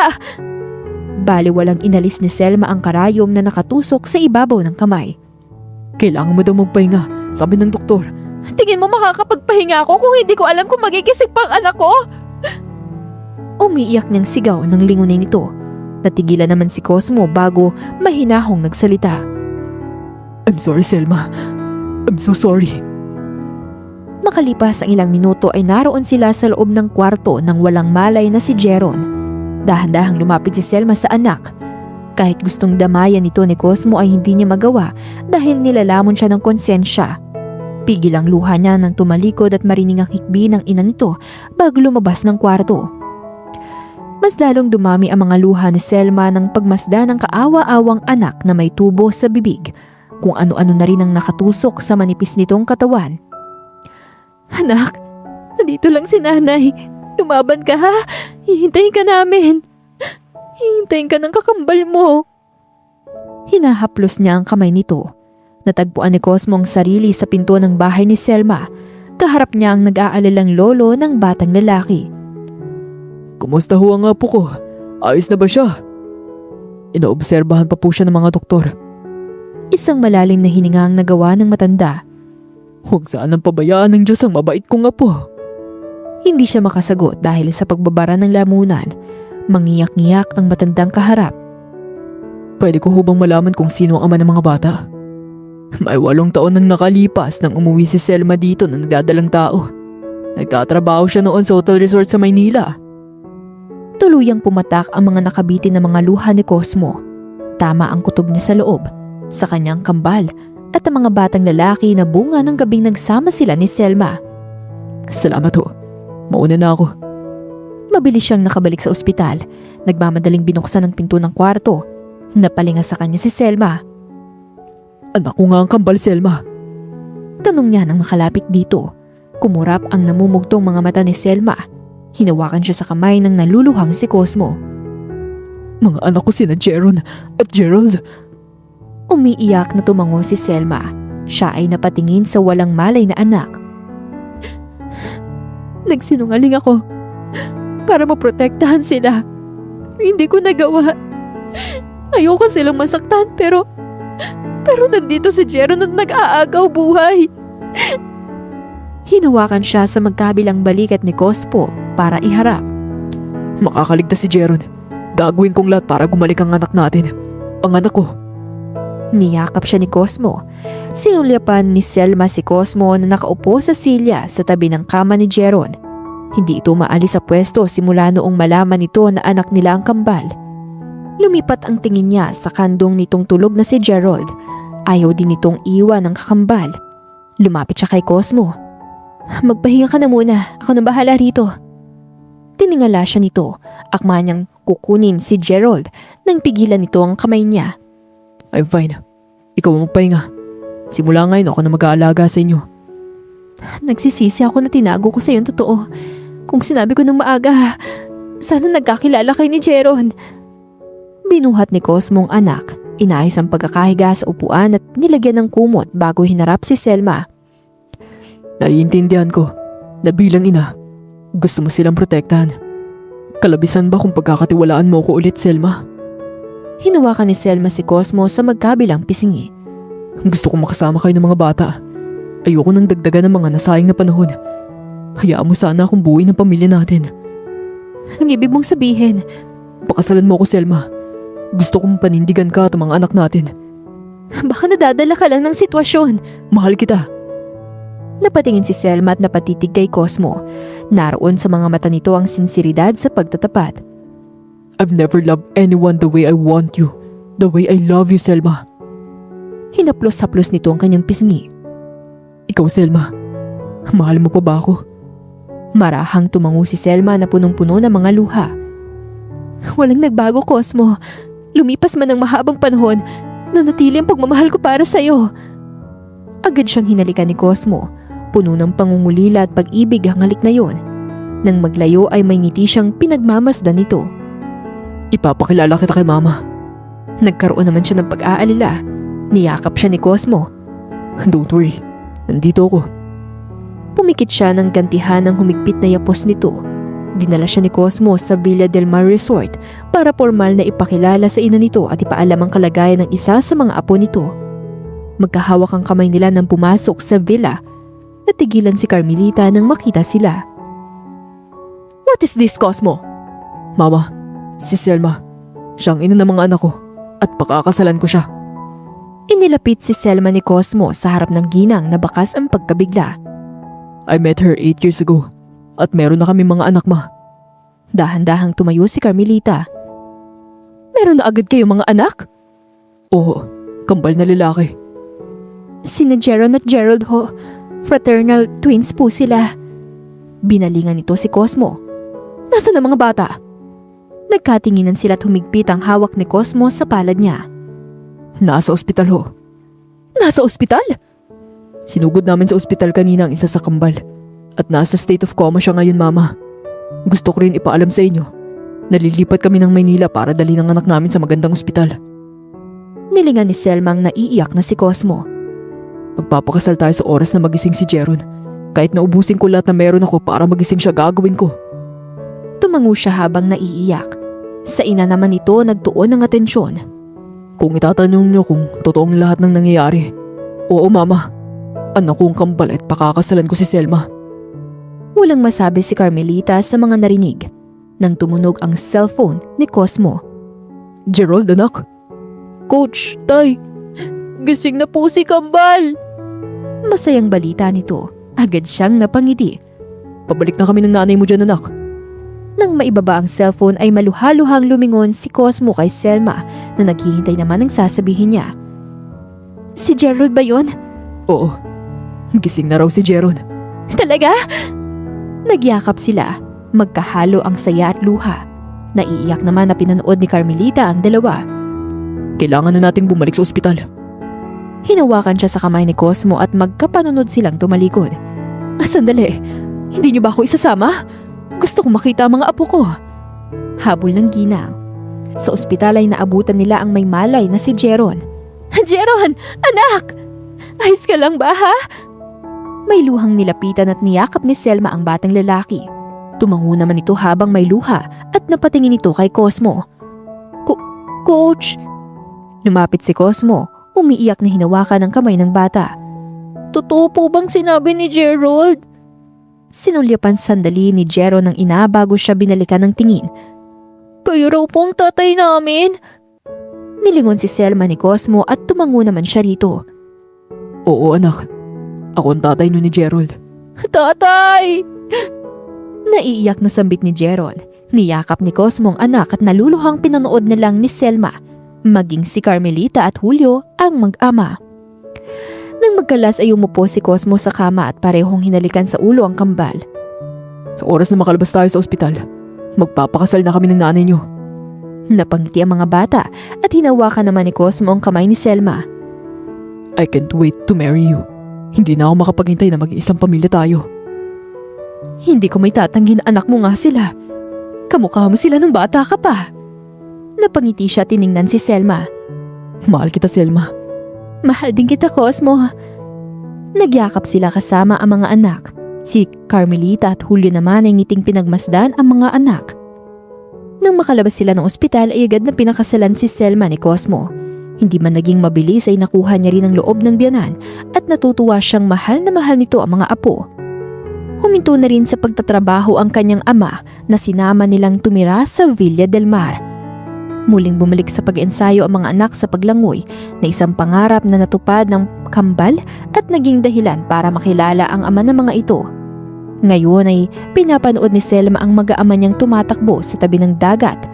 Bali walang inalis ni Selma ang karayom na nakatusok sa ibabaw ng kamay. Kailangan mo daw magpahinga, sabi ng doktor. Tingin mo makakapagpahinga ako kung hindi ko alam kung magigising pang anak ko? Umiiyak niyang sigaw ng lingunin nito. Natigilan naman si Cosmo bago mahinahong nagsalita. I'm sorry, Selma. I'm so sorry. Makalipas ang ilang minuto ay naroon sila sa loob ng kwarto ng walang malay na si Jeron. Dahan-dahang lumapit si Selma sa anak. Kahit gustong damayan ito ni Cosmo ay hindi niya magawa dahil nilalamon siya ng konsensya. Pigil ang luha niya nang tumalikod at marining ang hikbi ng ina nito bago lumabas ng kwarto. Mas lalong dumami ang mga luha ni Selma nang pagmasda ng kaawa-awang anak na may tubo sa bibig. Kung ano-ano na rin ang nakatusok sa manipis nitong katawan. Anak, nandito lang si nanay. Lumaban ka ha? Hihintayin ka namin. Hihintayin ka ng kakambal mo. Hinahaplos niya ang kamay nito. Natagpuan ni Cosmo ang sarili sa pinto ng bahay ni Selma. Kaharap niya ang nag-aalalang lolo ng batang lalaki. Kumusta ho ang apo ko? Ayos na ba siya? Inaobserbahan pa po siya ng mga doktor. Isang malalim na hininga ang nagawa ng matanda. Huwag sanang pabayaan ng Diyos ang mabait kong apo. Hindi siya makasagot dahil sa pagbabara ng lamunan. Mangiyak-ngiyak ang matandang kaharap. Pwede ko hubang malaman kung sino ang ama ng mga bata? May 8 taon nang nakalipas nang umuwi si Selma dito na nagdadalang tao. Nagtatrabaho siya noon sa hotel resort sa Maynila. Tuluyang pumatak ang mga nakabitin na mga luha ni Cosmo. Tama ang kutob niya sa loob, sa kanyang kambal at ang mga batang lalaki na bunga ng gabing nagsama sila ni Selma. Salamat ho. Mauna na ako. Mabilis siyang nakabalik sa ospital. Nagmamadaling binuksan ang pinto ng kwarto. Napalinga sa kanya si Selma. Anak ko nga ang kambal, Selma. Tanong niya nang makalapit dito. Kumurap ang namumugtong mga mata ni Selma. Hinawakan siya sa kamay ng naluluhang si Cosmo. Mga anak ko sina Jeron at Gerald. Umiiyak na tumango si Selma. Siya ay napatingin sa walang malay na anak. Nagsinungaling ako para maprotektahan sila. Hindi ko nagawa. Ayoko silang masaktan pero nandito si Jeron at nag-aagaw buhay. Hinawakan siya sa magkabilang balikat ni Cosmo para iharap. Makakaligtas si Jeron. Gagawin kong lahat para gumalik ang anak natin. Ang anak ko. Niyakap siya ni Cosmo. Sinulyapan ni Selma si Cosmo na nakaupo sa silya sa tabi ng kama ni Jeron. Hindi ito maalis sa pwesto simula noong malaman nito na anak nila ang kambal. Lumipat ang tingin niya sa kandong nitong tulog na si Gerald. Ayaw din nitong iwan ng kakambal. Lumapit siya kay Cosmo. Magpahinga ka na muna, ako na bahala rito. Tiningala siya nito, akma niyang kukunin si Gerald nang pigilan nito ang kamay niya. I'm fine. Ikaw ang magpahinga. Simula ngayon ako na mag-aalaga sa inyo. Nagsisisi ako na tinago ko sa iyo ang totoo. Kung sinabi ko ng maaga, sana nagkakilala kay ni Jeron. Binuhat ni Cosmo ang anak. Inayos ang pagkakahiga sa upuan at nilagyan ng kumot bago hinarap si Selma. Naiintindihan ko na bilang ina, gusto mo silang protektahan. Kalabisan ba kung pagkakatiwalaan mo ko ulit, Selma? Hinawakan ni Selma si Cosmo sa magkabilang pisingi. Gusto kong makasama kayo ng mga bata. Ayoko nang dagdagan ng mga nasayang na panahon. Hayaan mo sana akong buuin ang pamilya natin. Ang ibig mong sabihin? Pakasalan mo ako, Selma. Gusto kong panindigan ka at ang mga anak natin. Baka nadadala ka lang ng sitwasyon. Mahal kita. Napatingin si Selma at napatitig kay Cosmo. Naroon sa mga mata nito ang sinseridad sa pagtatapat. I've never loved anyone the way I want you. The way I love you, Selma. Hinaplos-haplos nito ang kanyang pisngi. Ikaw, Selma. Mahal mo pa ba ako? Marahang tumango si Selma na punong-puno ng mga luha. Walang nagbago, Cosmo. Lumipas man ang mahabang panahon, nanatili ang pagmamahal ko para sa'yo. Agad siyang hinalikan ni Cosmo. Puno ng pangungulila at pag-ibig ang halik na yon. Nang maglayo ay may ngiti siyang pinagmamasdan nito. Ipapakilala kita kay Mama. Nagkaroon naman siya ng pag-aalala. Niyakap siya ni Cosmo. Don't worry, nandito ako. Pumikit siya ng gantihan ng humigpit na yapos nito. Dinala siya ni Cosmo sa Villa del Mar Resort para formal na ipakilala sa ina nito at ipaalam ang kalagayan ng isa sa mga apo nito. Magkahawak ang kamay nila nang pumasok sa villa. Natigilan si Carmelita nang makita sila. What is this, Cosmo? Mama, si Selma. Siya ang ina ng mga anak ko at pakakasalan ko siya. Inilapit si Selma ni Cosmo sa harap ng ginang na bakas ang pagkabigla. I met her 8 years ago at meron na kami mga anak, ma. Dahan-dahang tumayo si Carmelita. Meron na agad kayong mga anak? Oo, kambal na lalaki. Sina Jeron at Gerald ho. Fraternal twins po sila. Binalingan nito si Cosmo. Nasaan ang mga bata? Nagkatinginan sila at humigpit ang hawak ni Cosmo sa palad niya. Nasa ospital ho. Nasa ospital? Sinugod namin sa ospital kanina ang isa sa kambal. At nasa state of coma siya ngayon, Mama. Gusto ko rin ipaalam sa inyo. Nalilipat kami ng Maynila para dalhin ang anak namin sa magandang ospital. Nilingan ni Selmang naiiyak na si Cosmo. Magpapakasal tayo sa oras na magising si Jeron. Kahit na ubusin ko lahat na meron ako para magising siya, gagawin ko. Tumango siya habang naiiyak. Sa ina naman ito nagtuon ng atensyon. Kung itatanong niyo kung totoong lahat ng nangyayari, oo, Mama. Anak ko ang kambal at pakakasalan ko si Selma. Walang masabi si Carmelita sa mga narinig nang tumunog ang cellphone ni Cosmo. Gerald, anak. Coach, tay, gising na po si Kambal. Masayang balita nito. Agad siyang napangiti. Pabalik na kami ng nanay mo dyan, anak. Nang maibaba ang cellphone ay maluhaluhang lumingon si Cosmo kay Selma na naghihintay naman ng sasabihin niya. Si Gerald ba yun? Oo. Gising na raw si Jeron. Talaga? Nagyakap sila. Magkahalo ang saya at luha. Naiiyak naman na pinanood ni Carmelita ang dalawa. Kailangan na nating bumalik sa ospital. Hinawakan siya sa kamay ni Cosmo at magkapanunod silang tumalikod. Sandali, hindi niyo ba ako isasama? Gusto kong makita ang mga apo ko. Habol ng ginang. Sa ospital ay naabutan nila ang may malay na si Jeron. Jeron! Anak! Ayos ka lang ba ha? May luhang nilapitan at niyakap ni Selma ang batang lalaki. Tumango naman ito habang may luha at napatingin ito kay Cosmo. Coach? Lumapit si Cosmo, umiiyak na hinawakan ang kamay ng bata. Totoo po bang sinabi ni Gerald? Sinulyapan sandali ni Jeron ng ina bago siya binalikan ng tingin. Kayo raw pong tatay namin? Nilingon si Selma ni Cosmo at tumango naman siya rito. Oo anak, ako ang tatay nun ni Gerald. Tatay! Naiiyak na sambit ni Jeron. Niyakap ni Cosmo ang anak at naluluhang pinanood na lang ni Selma, maging si Carmelita at Julio ang mag-ama. Nang magkalas ay umupo si Cosmo sa kama at parehong hinalikan sa ulo ang kambal. Sa oras na makalabas tayo sa ospital, magpapakasal na kami ng nanay niyo. Napangiti ang mga bata at hinawakan naman ni Cosmo ang kamay ni Selma. I can't wait to marry you. Hindi na ako makapaghintay na maging isang pamilya tayo. Hindi ko may tatanggi na anak mo nga sila. Kamukha mo sila nung bata ka pa. Napangiti siya tiningnan si Selma. Mahal kita, Selma. Mahal din kita, Cosmo. Nagyakap sila kasama ang mga anak. Si Carmelita at Julio naman ay ngiting pinagmasdan ang mga anak. Nang makalabas sila ng ospital ay agad na pinakasalan si Selma ni Cosmo. Hindi man naging mabilis ay nakuha niya rin ang loob ng biyanan at natutuwa siyang mahal na mahal nito ang mga apo. Huminto na rin sa pagtatrabaho ang kanyang ama na sinama nilang tumira sa Villa del Mar. Muling bumalik sa pag-ensayo ang mga anak sa paglangoy na isang pangarap na natupad ng kambal at naging dahilan para makilala ang ama ng mga ito. Ngayon ay pinapanood ni Selma ang mag-aama niyang tumatakbo sa tabi ng dagat.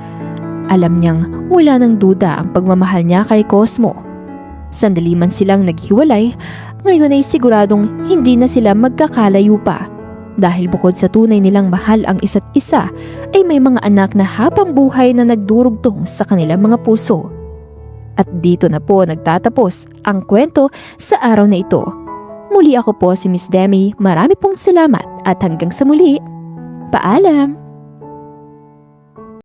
Alam niyang wala ng duda ang pagmamahal niya kay Cosmo. Sandali man silang naghiwalay, ngayon ay siguradong hindi na sila magkakalayo pa. Dahil bukod sa tunay nilang mahal ang isa't isa, ay may mga anak na habang buhay na nagdurugtong sa kanilang mga puso. At dito na po nagtatapos ang kwento sa araw na ito. Muli ako po si Miss Demi, marami pong salamat at hanggang sa muli. Paalam!